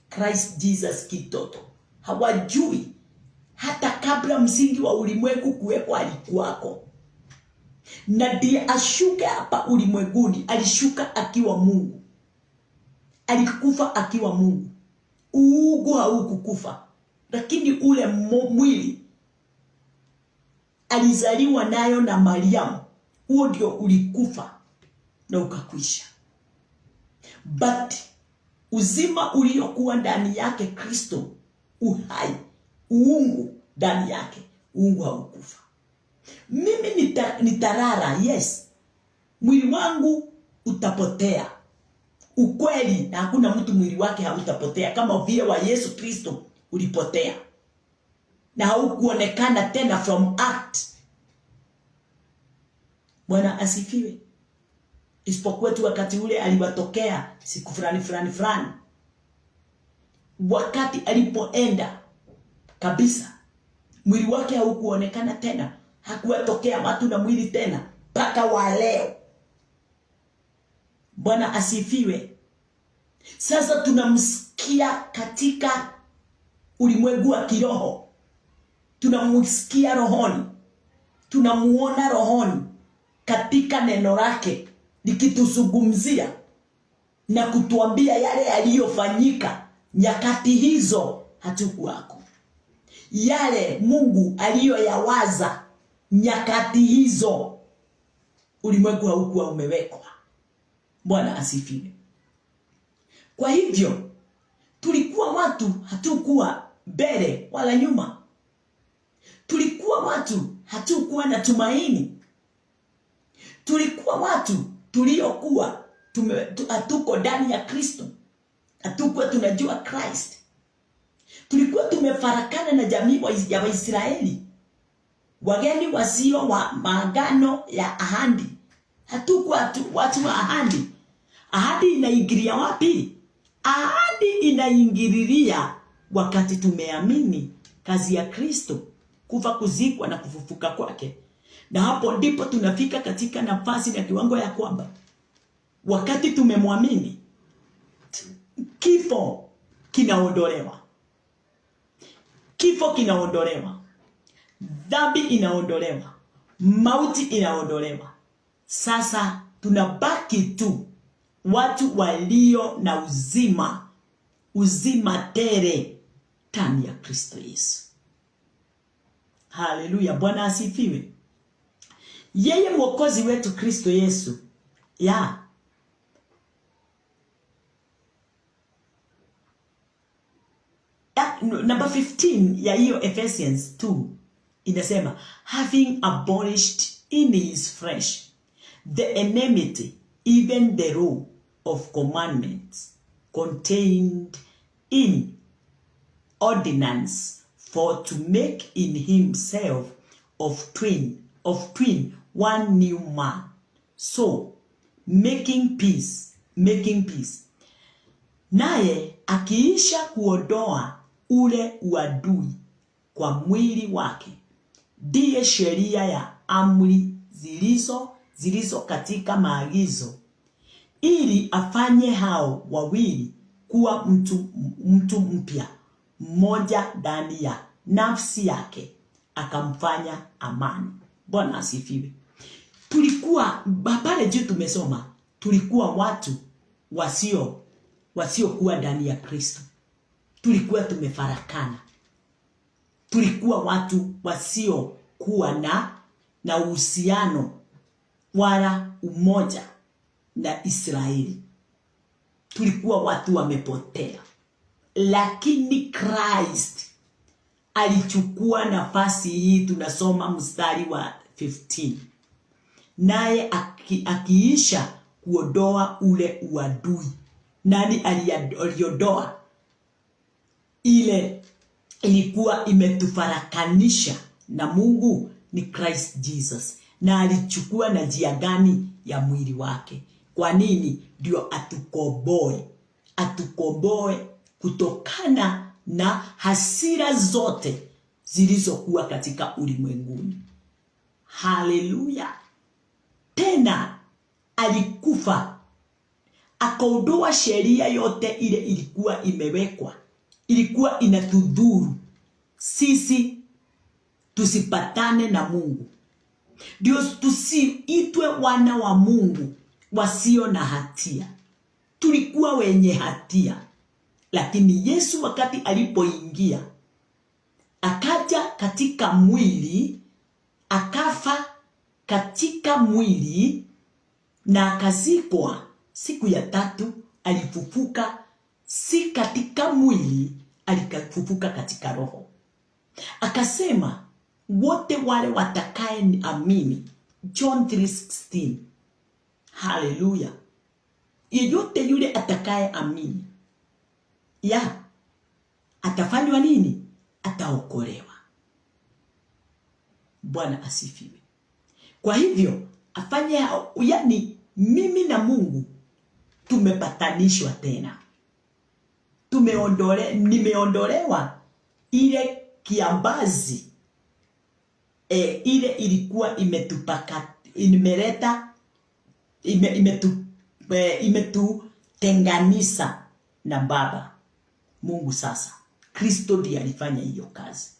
Christ Jesus kitoto. Hawajui hata kabla msingi wa ulimwengu kuwekwa alikuwako. Na ndiye ashuke hapa ulimwenguni, alishuka akiwa Mungu. Alikufa akiwa Mungu. Uungu haukukufa, lakini ule mwili alizaliwa nayo na Mariamu, huo ndio ulikufa na ukakwisha. But uzima uliokuwa ndani yake Kristo, uhai, uungu ndani yake, uungu haukufa. Mimi nitarara, yes. Mwili wangu utapotea. Ukweli, na hakuna mtu mwili wake hautapotea kama vile wa Yesu Kristo ulipotea na haukuonekana tena from act. Bwana asifiwe. Isipokuwa tu wakati ule aliwatokea siku fulani. Wakati alipoenda kabisa, mwili wake haukuonekana tena. Hakuwatokea watu na mwili tena mpaka wa leo. Bwana asifiwe. Sasa tunamsikia katika ulimwengu wa kiroho. Tunamsikia rohoni. Tunamuona rohoni katika neno lake likituzungumzia na kutuambia yale yaliyofanyika nyakati hizo hatukuwako. Yale Mungu aliyoyawaza nyakati hizo ulimwengu haukuwa umewekwa. Bwana asifiwe. Kwa hivyo tulikuwa watu hatukuwa mbele wala nyuma. Tulikuwa watu hatukuwa na tumaini. Tulikuwa watu tuliokuwa hatuko ndani ya Kristo. hatukuwa tunajua Christ. Tulikuwa tumefarakana na jamii ya Waisraeli, wageni wasio wa maagano ya ahadi. Hatukuwa watu wa ahadi. Ahadi inaingilia wapi? Ahadi inaingililia wakati tumeamini kazi ya Kristo, kufa, kuzikwa na kufufuka kwake. Na hapo ndipo tunafika katika nafasi na kiwango ya kwamba wakati tumemwamini, kifo kinaondolewa. Kifo kinaondolewa. Dhambi inaondolewa. Mauti inaondolewa. Sasa tunabaki tu watu walio na uzima tele ndani ya Kristo Yesu. Haleluya, Bwana asifiwe. Yeye mwokozi wetu Kristo Yesu, number 15 ya hiyo Ephesians 2 inasema, having abolished in his flesh the enmity, even the rule of commandments contained in ordinance, for to make in himself of twin one new man, so making peace. Naye akiisha kuondoa ule uadui kwa mwili wake, ndiye sheria ya amri zilizo katika maagizo, ili afanye hao wawili kuwa mtu mpya mmoja ndani ya nafsi yake, akamfanya amani. Bwana asifiwe. Tulikuwa pale juu tumesoma, tulikuwa watu wasiokuwa ndani ya Kristo. Tulikuwa tumefarakana. Tulikuwa watu wasiokuwa na uhusiano wala umoja na Israeli. Tulikuwa watu wamepotea. Lakini Christ alichukua nafasi hii. Tunasoma mstari wa 15. Naye akiisha kuondoa ule uadui. Nani aliondoa? Ile ilikuwa imetufarakanisha na Mungu ni Christ Jesus. Na alichukua na njia gani? Ya mwili wake. Kwa nini? Ndio atukomboe kutokana na hasira zote zilizokuwa katika ulimwenguni. Haleluya. Tena alikufa, akaondoa sheria yote ile ilikuwa imewekwa, ilikuwa inatudhuru sisi tusipatane na Mungu, ndio tusiitwe wana wa Mungu wasio na hatia. Tulikuwa wenye hatia, lakini Yesu wakati alipoingia, akaja katika mwili, akafa katika mwili na akazikwa. Siku ya tatu alifufuka, si katika mwili, alifufuka katika roho. Akasema wote wale watakaye ni amini, John 3:16. Haleluya. Yeyote yule atakaye amini, atafanywa nini? Ataokolewa. Bwana asifiwe. Kwa hivyo afanye, yani mimi na Mungu tumepatanishwa tena. Nimeondolewa ile kiambazi ile ilikuwa imetutenganisha na Baba Mungu. Sasa Kristo ndiye alifanya hiyo kazi.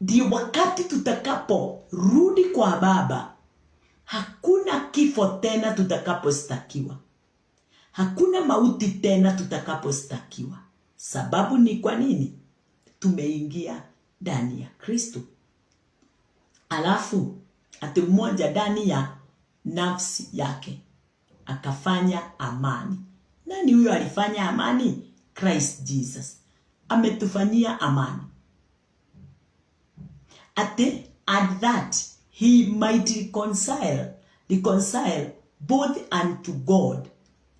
Ndio wakati tutakaporudi kwa Baba, hakuna kifo tena tutakapostakiwa. Hakuna mauti tena tutakapostakiwa. Sababu ni kwa nini? Tumeingia ndani ya Kristo. Alafu ati mmoja ndani ya nafsi yake akafanya amani. Nani huyo alifanya amani? Christ Jesus. Ametufanyia amani. At that he might reconcile both unto God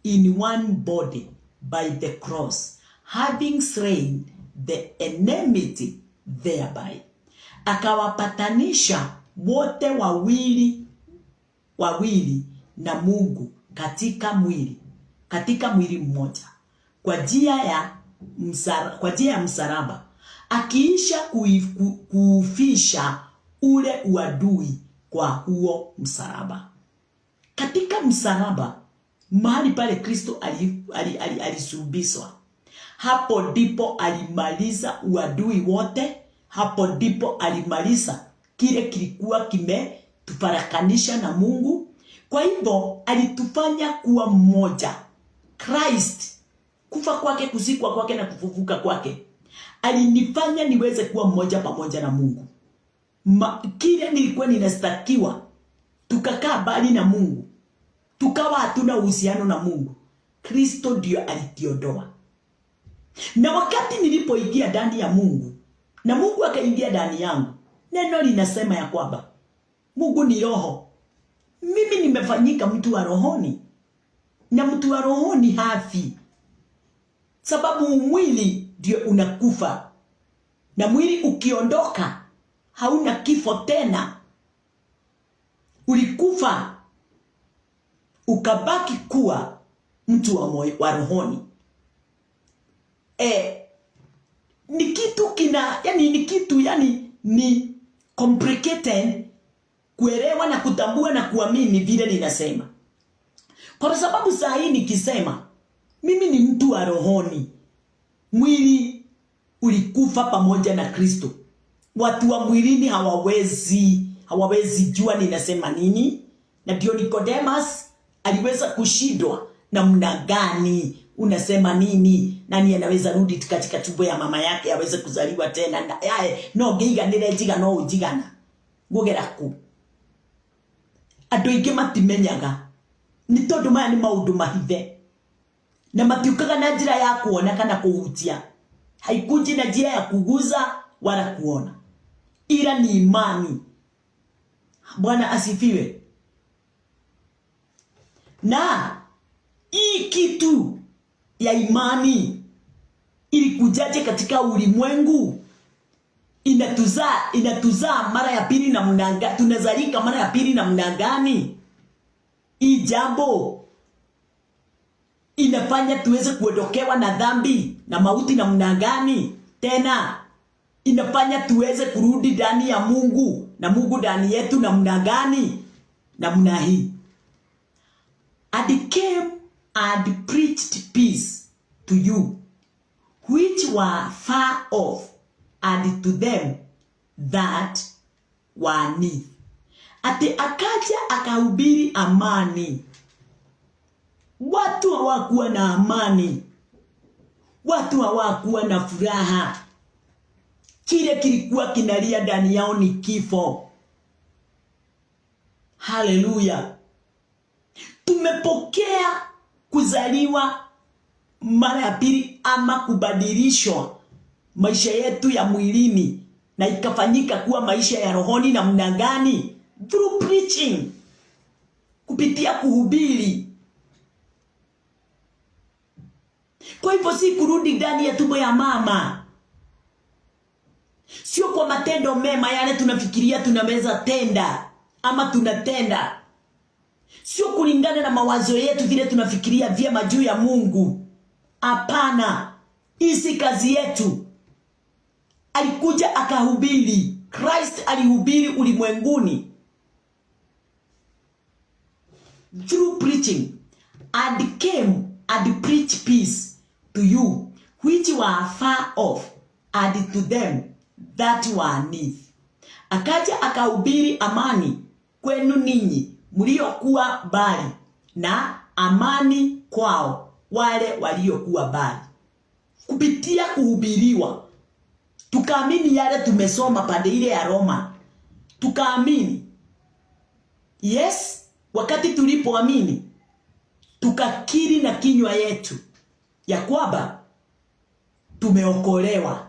in one body by the cross, having slain the enmity thereby. Akawapatanisha wote wawili na Mungu katika mwili mmoja kwa njia ya msalaba, akiisha kuufisha ule uadui kwa huo msalaba. Katika msalaba, mahali pale Kristo alisulubishwa, hapo ndipo alimaliza uadui wote. Hapo ndipo alimaliza kile kilikuwa kimetufarakanisha na Mungu. Kwa hivyo alitufanya kuwa mmoja. Christ, kufa kwake, kuzikwa kwake na kufufuka kwake, alinifanya niweze kuwa mmoja pamoja na Mungu. Kile nilikuwa ninastakiwa, tukakaa mbali na Mungu, tukawa hatuna uhusiano na Mungu, Kristo ndio alikiondoa. Na wakati nilipoingia ndani ya Mungu na Mungu akaingia ndani yangu, neno linasema ya kwamba Mungu ni roho. Mimi nimefanyika mtu wa rohoni, na mtu wa rohoni hafi, sababu mwili ndio unakufa, na mwili ukiondoka hauna kifo tena. Ulikufa ukabaki kuwa mtu wa rohoni. Ni kitu ni complicated kuelewa na kutambua na kuamini vile ninasema. Kwa sababu saa hii nikisema mimi ni mtu wa rohoni, mwili ulikufa pamoja na Kristo, watu wa mwilini hawawezi jua ninasema nini. Na ndio Nicodemus aliweza kushindwa, namna gani unasema nini? Nani anaweza rudi katika tumbo ya mama yake aweze kuzaliwa tena? No giga nirejiga no ujigana gugera ku. Andũ aingĩ matimenyaga ni tondu maya ni maundu mahithe, na matiukaga na njira ya kuona kana kuhutia. Haikuji na njia ya kuguza wala kuona, ila ni imani. Bwana asifiwe. Na hii kitu ya imani ilikujaje katika ulimwengu? Inatuzaa mara ya pili na mnanga, tunazalika mara ya pili na mnangani. Hii jambo inafanya tuweze kuondokewa na dhambi na mauti na mnangani. Tena inafanya tuweze kurudi ndani ya Mungu na Mungu ndani yetu na mnangani. Na mna hii, and came and preached peace to you which were far off, and to them that were near. Ati akaja akahubiri amani. Watu hawakuwa na amani, watu hawakuwa na furaha. Kile kilikuwa kinalia ndani yao ni kifo. Haleluya. Tumepokea kuzaliwa mara ya pili, ama kubadilishwa maisha yetu ya mwilini na ikafanyika kuwa maisha ya rohoni. Na mna gani? Through preaching, kupitia kuhubiri. Kwa hivyo si kurudi ndani ya tumbo ya mama, sio kwa matendo mema yale tunafikiria tunaweza tenda ama tunatenda, sio kulingana na mawazo yetu vile tunafikiria vyema juu ya Mungu. Hapana, hii si kazi yetu. Alikuja akahubiri. Christ alihubiri ulimwenguni through preaching, and came and preached peace to you which were far off, and to them that were near. Akaja akahubiri amani kwenu ninyi mliokuwa mbali, na amani kwao wale waliokuwa mbali. Kupitia kuhubiriwa tukaamini yale tumesoma pande ile ya Roma. Tukaamini. Yes, wakati tulipoamini tukakiri na kinywa yetu ya kwamba tumeokolewa,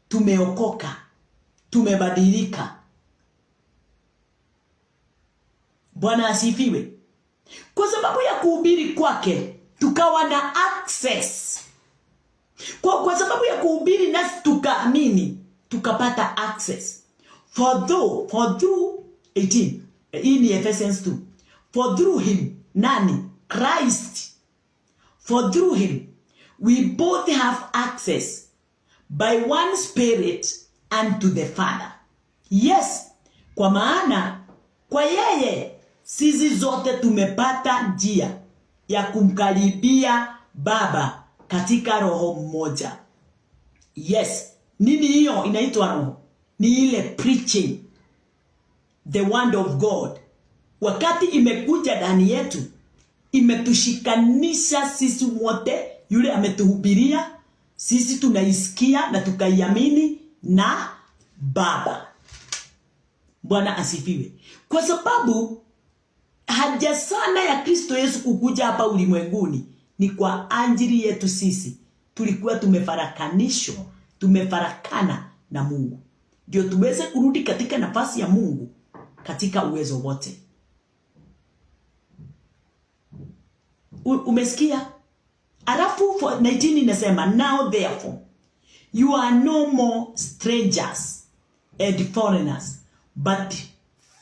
tumeokoka, tumebadilika. Bwana asifiwe. Kwa sababu ya kuhubiri kwake tukawa na access. Kwa sababu ya kuhubiri nasi tukaamini, tukapata access. For through 18 in Ephesians 2. For through him, nani? Christ. For through him we both have access by one spirit unto the Father. Yes, kwa maana kwa yeye sisi zote tumepata njia ya kumkaribia Baba katika roho mmoja. Yes, nini hiyo inaitwa roho? Ni ile preaching the word of God. Wakati imekuja ndani yetu, imetushikanisha sisi wote, yule ametuhubiria, sisi tunaisikia na tukaiamini na Baba. Bwana asifiwe. Kwa sababu haja sana ya Kristo Yesu kukuja hapa ulimwenguni ni kwa ajili yetu sisi. Tulikuwa tumefarakana na Mungu. Ndio tuweze kurudi katika nafasi ya Mungu katika uwezo wote. Umesikia? Alafu 19 inasema, now therefore you are no more strangers and foreigners, but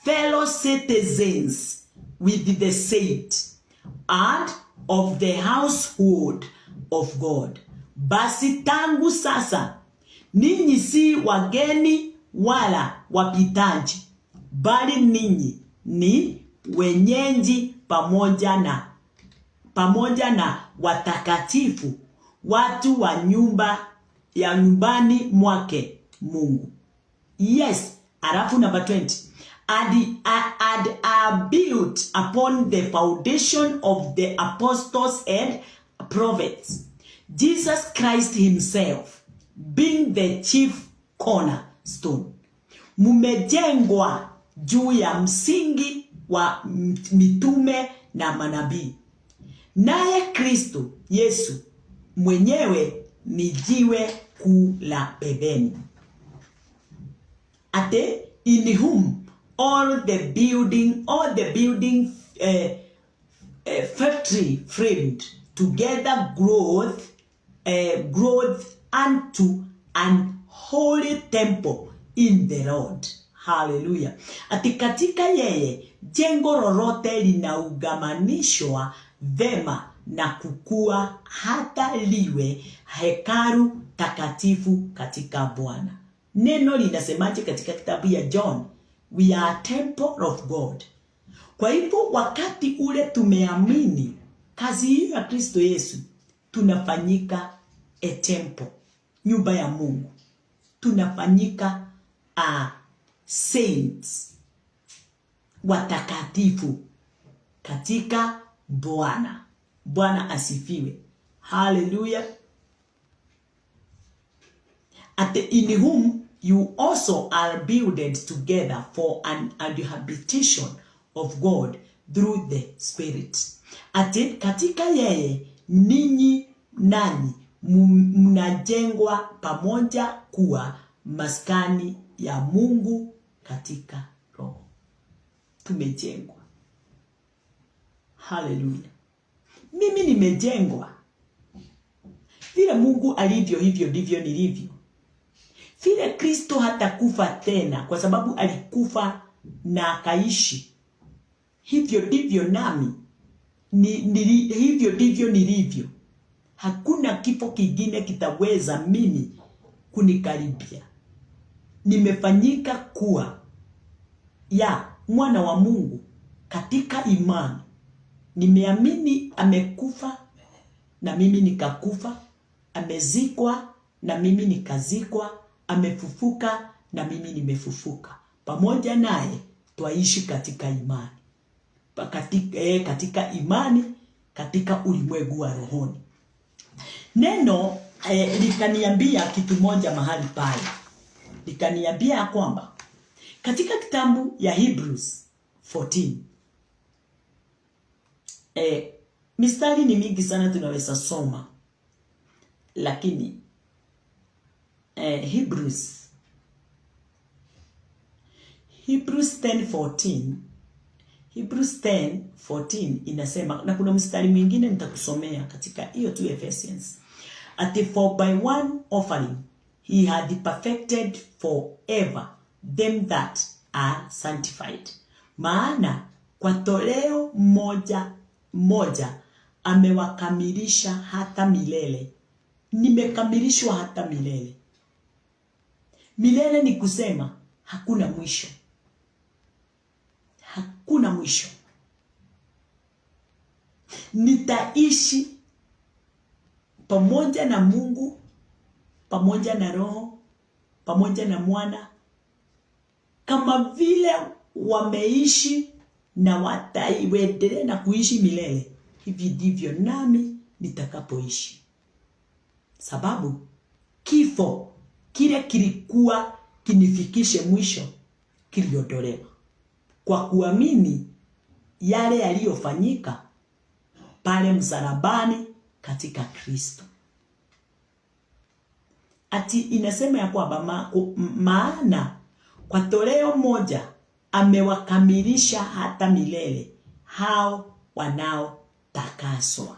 fellow citizens with the saints and of the household of God. Basi tangu sasa ninyi si wageni wala wapitaji, bali ninyi ni wenyeji pamoja na watakatifu, watu wa nyumbani mwake Mungu. Yes, alafu number 20. And are built upon the foundation of the apostles and prophets, Jesus Christ himself being the chief cornerstone. Mumejengwa juu ya msingi wa mitume na manabii, naye Kristo Yesu mwenyewe ni jiwe kuu la pembeni. Ate in whom all the building factory framed together growth unto an holy temple in the Lord. Hallelujah. Ati katika yeye jengo lolote linaugamanishwa vema na kukua hata liwe hekalu takatifu katika Bwana. Neno linasemaje katika kitabu ya John? We are a temple of God. Kwa hivyo wakati ule tumeamini kazi hiyo ya Kristo Yesu, tunafanyika a temple, nyumba ya Mungu. Tunafanyika saints, watakatifu katika Bwana. Bwana asifiwe. Hallelujah. In whom you also are builded together for an habitation of God through the Spirit. Ati katika yeye ninyi nanyi mnajengwa pamoja kuwa maskani ya Mungu katika Roho. Tumejengwa. Hallelujah. Mimi nimejengwa. Vile Mungu alivyo, hivyo ndivyo nilivyo. Vile Kristo hatakufa tena kwa sababu alikufa na akaishi, hivyo ndivyo nami hivyo ndivyo nilivyo. Hakuna kifo kingine kitaweza mimi kunikaribia. Nimefanyika kuwa ya mwana wa Mungu katika imani. Nimeamini amekufa na mimi nikakufa, amezikwa na mimi nikazikwa, amefufuka na mimi nimefufuka. Pamoja naye twaishi katika imani. Katika imani, katika ulimwengu wa rohoni. Neno likaniambia kitu moja mahali pale. Likaniambia kwamba katika kitabu ya Hebrews 14, mistari ni mingi sana tunaweza soma, lakini Hebrews 10:14 Hebrews 10:14 inasema, na kuna mstari mwingine nitakusomea katika hiyo tu Ephesians. Ati for by one offering he had perfected forever them that are sanctified. Maana kwa toleo moja amewakamilisha hata milele. Nimekamilishwa hata milele. Milele ni kusema hakuna mwisho. Hakuna mwisho. Nitaishi pamoja na Mungu, pamoja na Roho, pamoja na Mwana, kama vile wameishi na wataiendelea na kuishi milele. Hivi ndivyo nami nitakapoishi. Sababu kifo kile kilikuwa kinifikishe mwisho kiliondolewa kwa kuamini yale yaliyofanyika pale msalabani katika Kristo. Ati inasema ya kwamba maana kwa toleo moja amewakamilisha hata milele hao wanaotakaswa.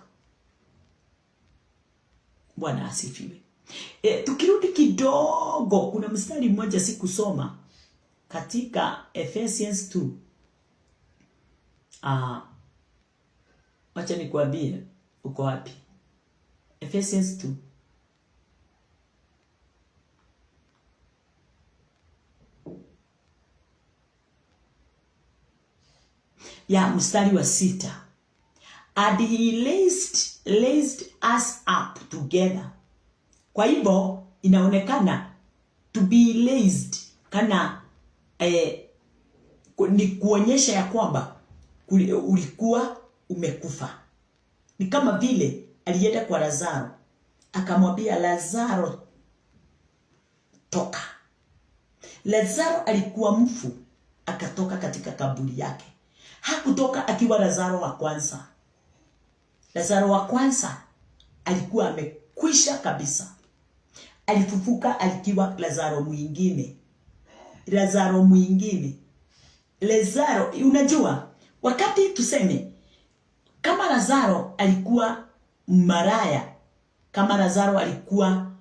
Bwana asifiwe. Tukirudi kidogo, kuna mstari mmoja sikusoma katika Ephesians 2. Wacha nikuambie uko wapi. Ephesians 2. Ya mstari wa 6. And he raised us up together. Kwa hivyo inaonekana to be raised kana ni kuonyesha ya kwamba ulikuwa umekufa. Ni kama vile alienda kwa Lazaro akamwambia Lazaro toka. Lazaro alikuwa mfu, akatoka katika kaburi yake. Hakutoka akiwa Lazaro wa kwanza. Lazaro wa kwanza alikuwa amekwisha kabisa. Alifufuka alikiwa Lazaro mwingine. Lazaro, unajua, wakati tuseme kama Lazaro alikuwa maraya, kama Lazaro alikuwa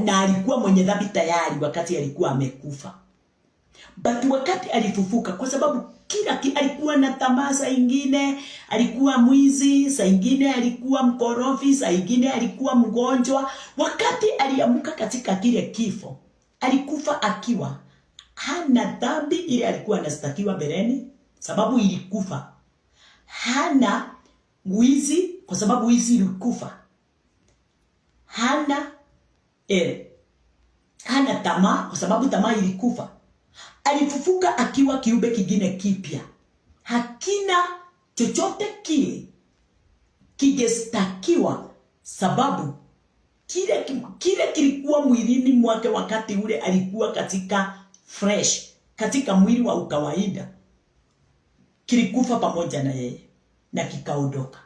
na alikuwa mwenye dhambi tayari wakati alikuwa amekufa. But wakati alifufuka, kwa sababu alikuwa na tamaa, saa ingine alikuwa mwizi, saa ingine alikuwa mkorofi, saa ingine alikuwa mgonjwa. Wakati aliamka katika kile kifo, alikufa akiwa hana dhambi ile alikuwa anastakiwa mbeleni, sababu ilikufa. Hana wizi, kwa sababu wizi ilikufa. Hana tamaa, kwa sababu tamaa ilikufa. Alifufuka akiwa kiumbe kingine kipya. Hakina chochote kile kingestakiwa, sababu kile kilikuwa mwilini mwake wakati ule alikuwa katika fresh, katika mwili wa ukawaida, kilikufa pamoja na yeye na kikaondoka.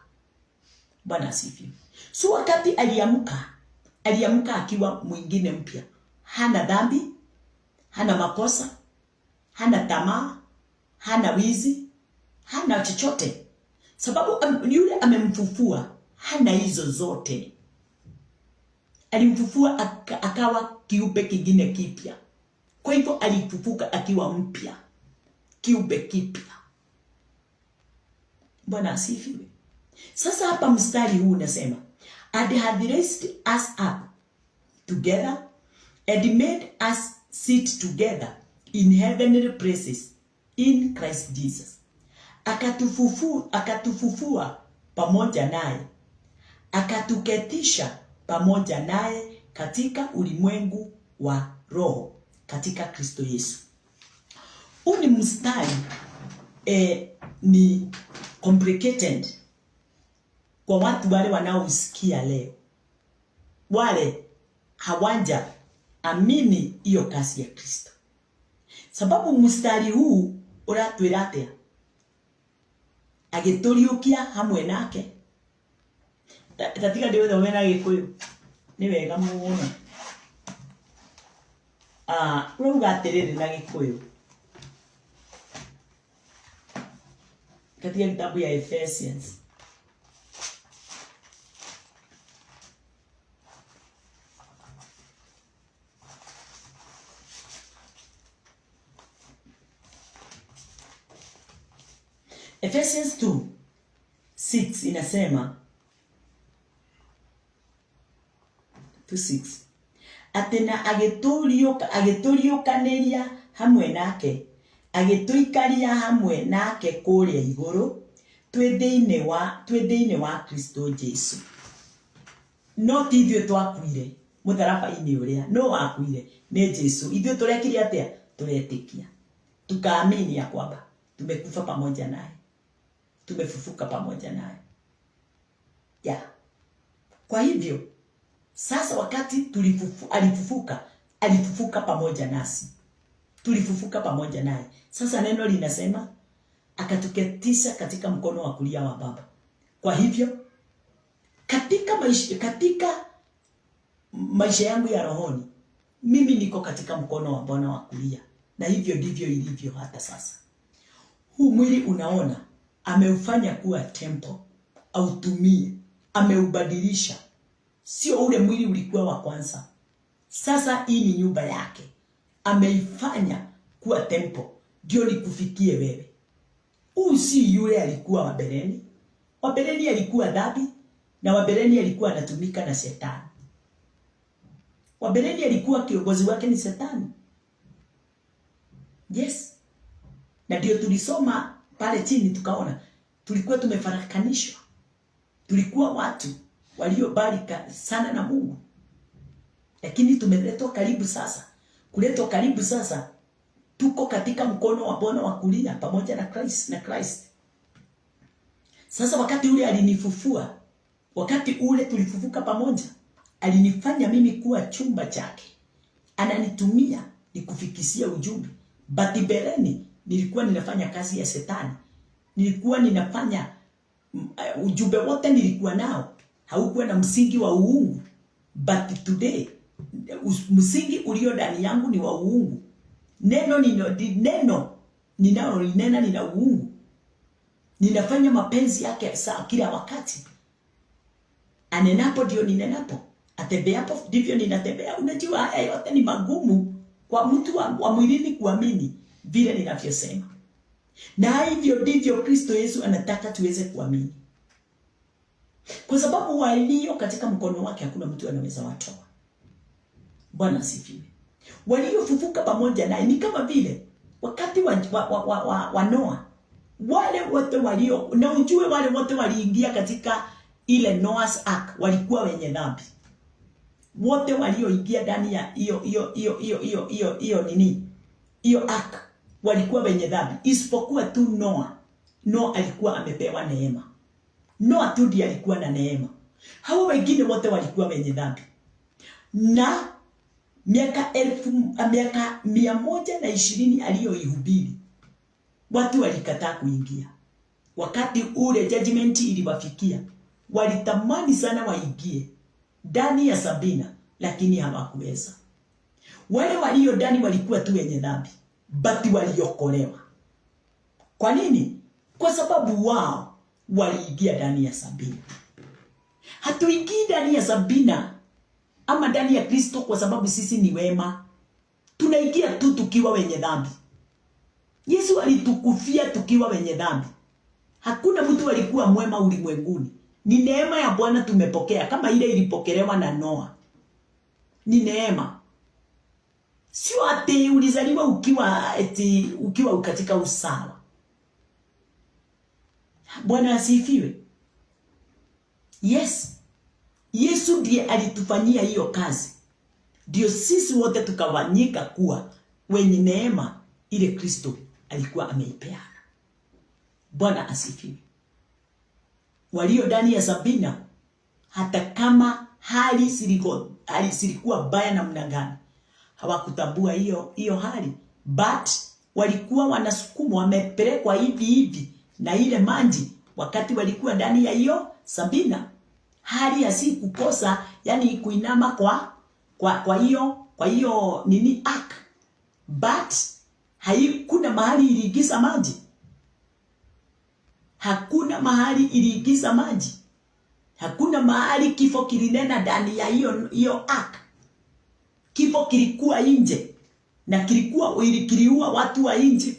Bwana asifiwe. So wakati aliamka akiwa mwingine mpya. Hana dhambi, hana makosa, hana tamaa, hana wizi, hana chochote. Sababu yule amemfufua hana hizo zote. Alimfufua akawa kiumbe kingine kipya. Kwa hivyo alifufuka akiwa mpya, kiumbe kipya. Bwana asifiwe. Sasa hapa mstari huu unasema, and had raised us up together and made us sit together in heavenly places in Christ Jesus. Akatufufua pamoja naye, akatuketisha pamoja naye katika ulimwengu wa roho katika Kristo Yesu. Huu ni mstari ni complicated kwa watu wale wanaosikia leo, wale hawanja amini hiyo kazi ya Kristo. Sababu mstari huu uratwira atia agituriukia hamwe nake. Tatiga ndio thomera Gikuyu ni wega muno. Uruga atiriri na Gikuyu, katika kitabu ya Ephesians. Ephesians 2:6 inasema 2:6 atena agĩtũriũkanĩria hamwe nake agĩtũikaria hamwe nake kũrĩa igũrũ twĩ thĩinĩ wa Kristo Jesu. No ti ithuĩ twakuire mũtharaba-inĩ ũrĩa, no wakuire nĩ Jesu. Ithuĩ tũrekire atĩa? Turetĩkia, tukaamini ya kwamba tumekufa pamoja naye, tumefufuka pamoja naye. Kwa hivyo sasa wakati alifufuka pamoja nasi, tulifufuka pamoja naye. Sasa neno linasema akatuketisha katika mkono wa kulia wa Baba. Kwa hivyo katika maisha yangu ya rohoni, mimi niko katika mkono wa Bwana wa kulia, na hivyo ndivyo ilivyo hata sasa. Huu mwili unaona ameufanya kuwa temple, autumie, ameubadilisha. Sio ule mwili ulikuwa wa kwanza. Sasa hii ni nyumba yake. Ameifanya kuwa temple, ndio nikufikie wewe. Huu si yule alikuwa Wabeleni. Wabeleni alikuwa dhambi, na Wabeleni alikuwa anatumika na Shetani. Wabeleni alikuwa kiongozi wake ni Shetani. Yes. Na ndio tulisoma pale chini tukaona tulikuwa tumefarakanishwa. Tulikuwa watu waliobarika sana na Mungu. Lakini tumeletwa karibu sasa. Kuletwa karibu sasa, tuko katika mkono wa Bwana wa kulia pamoja na Christ. Sasa wakati ule alinifufua, wakati ule tulifufuka pamoja, alinifanya mimi kuwa chumba chake. Ananitumia nikufikishia ujumbe. Batibeleni nilikuwa ninafanya kazi ya Shetani. Nilikuwa ninafanya ujumbe wote nilikuwa nao haukuwa na msingi wa uungu. But today msingi ulio ndani yangu ni wa uungu. Neno ninalolinena ni la uungu. Ninafanya mapenzi yake saa kila wakati. Anenapo ndio ninenapo, atembeapo ndivyo ninatembea. Unajua haya yote ni magumu kwa mtu wa mwilini kuamini vile ninavyosema. Na hivyo ndivyo Kristo Yesu anataka tuweze kuamini. Kwa sababu walio katika mkono wake hakuna mtu anaweza watoa. Bwana asifiwe. Waliofufuka pamoja naye ni kama vile wakati wa Noa. Wale wote na ujue wale wote waliingia katika ile Noah's Ark walikuwa wenye dhambi. Wote walioingia ndani ya hiyo ark walikuwa wenye dhambi, isipokuwa tu Noah. Noah alikuwa amepewa neema. Noah tu ndiye alikuwa na neema. Hao wengine wote walikuwa wenye dhambi. Na miaka 120 aliyoihubiri, watu walikataa kuingia. Wakati ule judgment iliwafikia, walitamani sana waingie ndani ya Sabina, lakini hawakuweza. Wale walio ndani walikuwa tu wenye dhambi, but waliokolewa. Kwa nini? Kwa sababu wao waliingia ndani ya Sabina. Hatuingii ndani ya Sabina ama ndani ya Kristo kwa sababu sisi ni wema. Tunaingia tu tukiwa wenye dhambi. Yesu alitukufia tukiwa wenye dhambi. Hakuna mtu alikuwa mwema ulimwenguni. Ni neema ya Bwana tumepokea kama ile ilipokelewa na Noah. Ni neema. Sio ati ulizaliwa ukiwa katika usawa. Bwana asifiwe. Yes. Yesu ndiye alitufanyia hiyo kazi. Ndio sisi wote tukawanyika kuwa wenye neema ile Kristo alikuwa ameipeana. Bwana asifiwe. Walio ndani ya Sabina, hata kama hali silikuwa baya namna gani, hawakutambua hiyo hali, but walikuwa wanasukumwa, wamepelekwa hivi na ile maji wakati walikuwa ndani ya hiyo Sabina. Hali ya si kukosa, yani kuinama kwa hiyo ark, but haikuna mahali iliingiza maji. Hakuna mahali iliingiza maji. Hakuna mahali kifo kilinena ndani ya hiyo ark. Kifo kilikuwa nje na kiliua watu wa nje.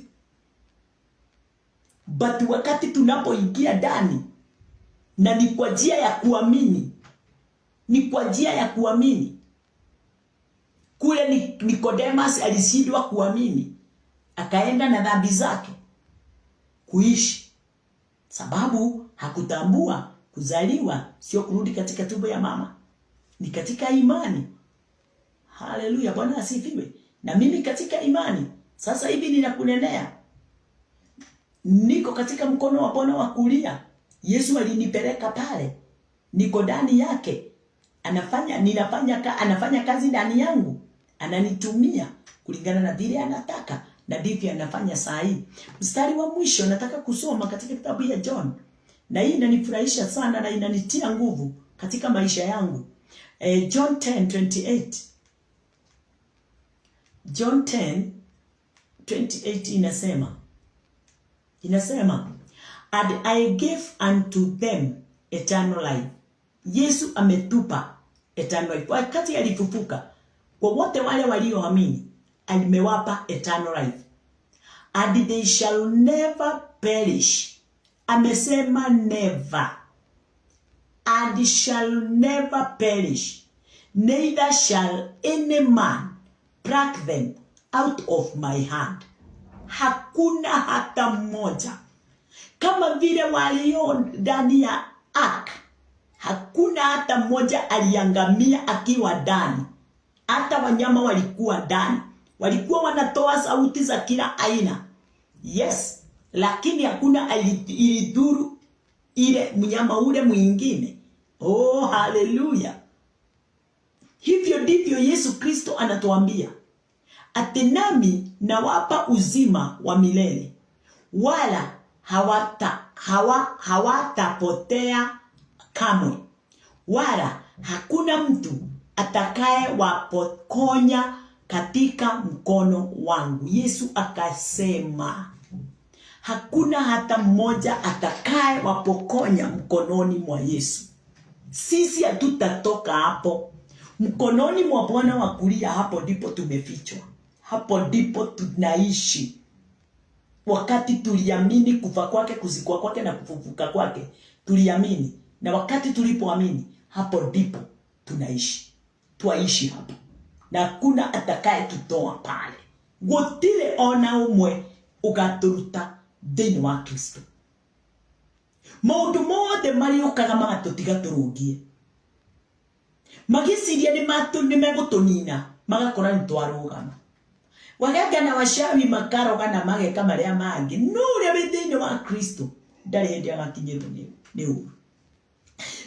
But wakati tunapoingia ndani, na ni kwa njia ya kuamini. Ni kwa njia ya kuamini. Kule Nicodemus alishindwa kuamini. Akaenda na dhambi zake kuishi. Sababu hakutambua kuzaliwa sio kurudi katika tumbo ya mama. Ni katika imani. Haleluya, Bwana asifiwe. Na mimi katika imani sasa hivi ninakunenea. Niko katika mkono wa Bwana wa kulia. Yesu alinipeleka pale. Niko ndani yake. Anafanya kazi ndani yangu. Ananitumia kulingana na vile anataka. Na ndivyo anafanya saa hii. Mstari wa mwisho nataka kusoma katika kitabu ya John. Na hii inanifurahisha sana na inanitia nguvu katika maisha yangu. John 10:28. John 10:28 inasema, and I gave unto them eternal life. Yesu ametupa eternal life. Wakati alifufuka, kwa wote wale walioamini, alimewapa eternal life. And they shall never perish. Amesema never. And shall never perish. Neither shall any man pluck them out of my hand. Hakuna hata mmoja. Kama vile walio ndani ya ark, hakuna hata mmoja aliangamia akiwa ndani. Hata wanyama walikuwa ndani. Walikuwa wanatoa sauti za kila aina. Yes, lakini hakuna ilidhuru ile mnyama ule mwingine. Oh, haleluya. Hivyo ndivyo Yesu Kristo anatuambia. Ati nami nawapa uzima wa milele, wala hawatapotea kamwe, wala hakuna mtu atakaye wapokonya katika mkono wangu. Yesu akasema hakuna hata mmoja atakaye wapokonya mkononi mwa Yesu. Sisi hatutatoka hapo. Mkononi mwa Bwana wa kulia, hapo ndipo tumefichwa. Hapo ndipo tunaishi. Wakati tuliamini kufa kwake, kuzikwa kwake na kufufuka kwake, tuliamini. Na wakati tulipoamini, hapo ndipo tunaishi. Tuaishi hapo. Na hakuna atakaye tutoa pale. Gutire ona umwe ugaturuta thĩinĩ wa Kristo. Maundu mothe mariokaga magatutiga turungie. Magiciria ni megutunina, magakora ni twarugama. Wagaga na washawi makaroga na mageka maria mangi. No ria thĩinĩ wa Kristo ndari hindi agakinyirwo ni uru.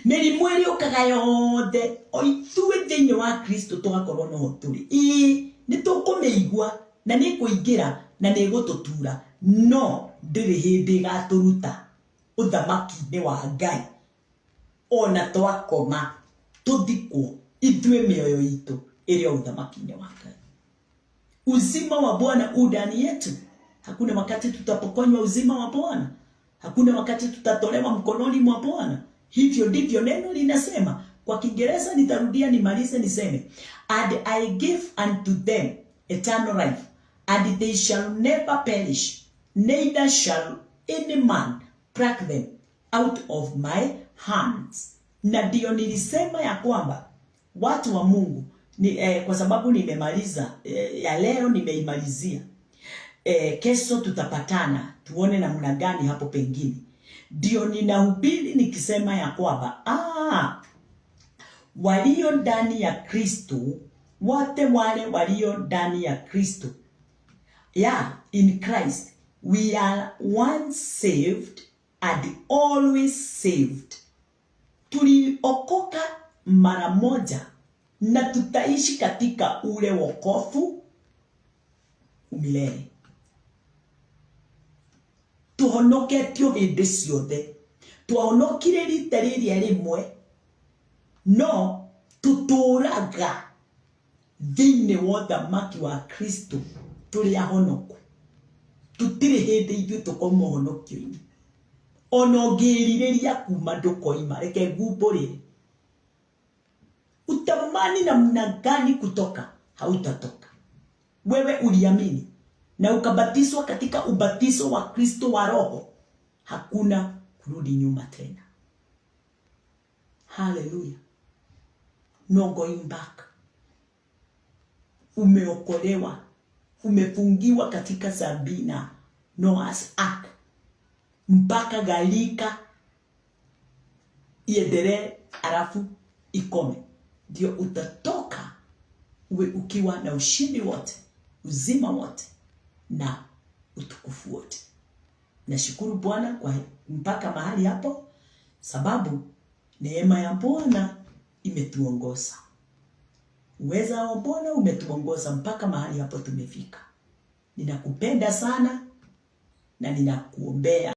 Mĩrimũ ĩrĩũkaga yothe, o ithuĩ thĩinĩ wa Kristo tugakorwo no turi. Nĩ tũkũmĩigua na nĩ kũingĩra na nĩ gũtũtura, no ndĩrĩ hĩndĩ ĩgatũruta ũthamaki-inĩ wa Ngai. Ona twakoma tuthikwo, ithuĩ mĩoyo itũ ĩrĩ o ũthamaki-inĩ wa Ngai. Uzima wa Bwana u ndani yetu. Hakuna wakati tutapokonywa uzima wa Bwana. Hakuna wakati tutatolewa mkononi mwa Bwana. Hivyo ndivyo neno linasema. Kwa Kiingereza nitarudia nimalize niseme, and I give unto them eternal life, and they shall never perish, neither shall any man pluck them out of my hands. Na ndio nilisema ya kwamba watu wa Mungu kwa sababu nimemaliza ya leo, nimeimalizia. Kesho tutapatana tuone namna gani hapo pengine. Ndio ninahubiri nikisema ya kwamba walio ndani ya Kristo, wote wale walio ndani ya Kristo, in Christ we are once saved and always saved. Tuliokoka mara moja na tutaishi katika ule wokovu milele. Tuhonoketio hĩndĩ ciothe. Twahonokire rita rĩrĩa rĩmwe, no tutũraga thĩinĩ wa ũthamaki wa Kristo tũrĩ ahonoku. Tutirĩ hĩndĩ ithuĩ tũkauma ũhonokio-inĩ. onogiriria kuma ndukoima reke ngumburi utamani namna gani kutoka, hautatoka. Wewe uliamini na ukabatizwa katika ubatizo wa Kristo wa Roho, hakuna kurudi nyuma tena. Hallelujah. No going back. Umeokolewa, umefungiwa katika Sabina, Noah's Ark, mpaka gharika iendelee alafu ikome. Ndio utatoka uwe ukiwa na ushindi wote, uzima wote na utukufu wote. Nashukuru Bwana kwa mpaka mahali hapo, sababu neema ya Bwana imetuongoza. Uweza wa Bwana umetuongoza mpaka mahali hapo tumefika. Ninakupenda sana na ninakuombea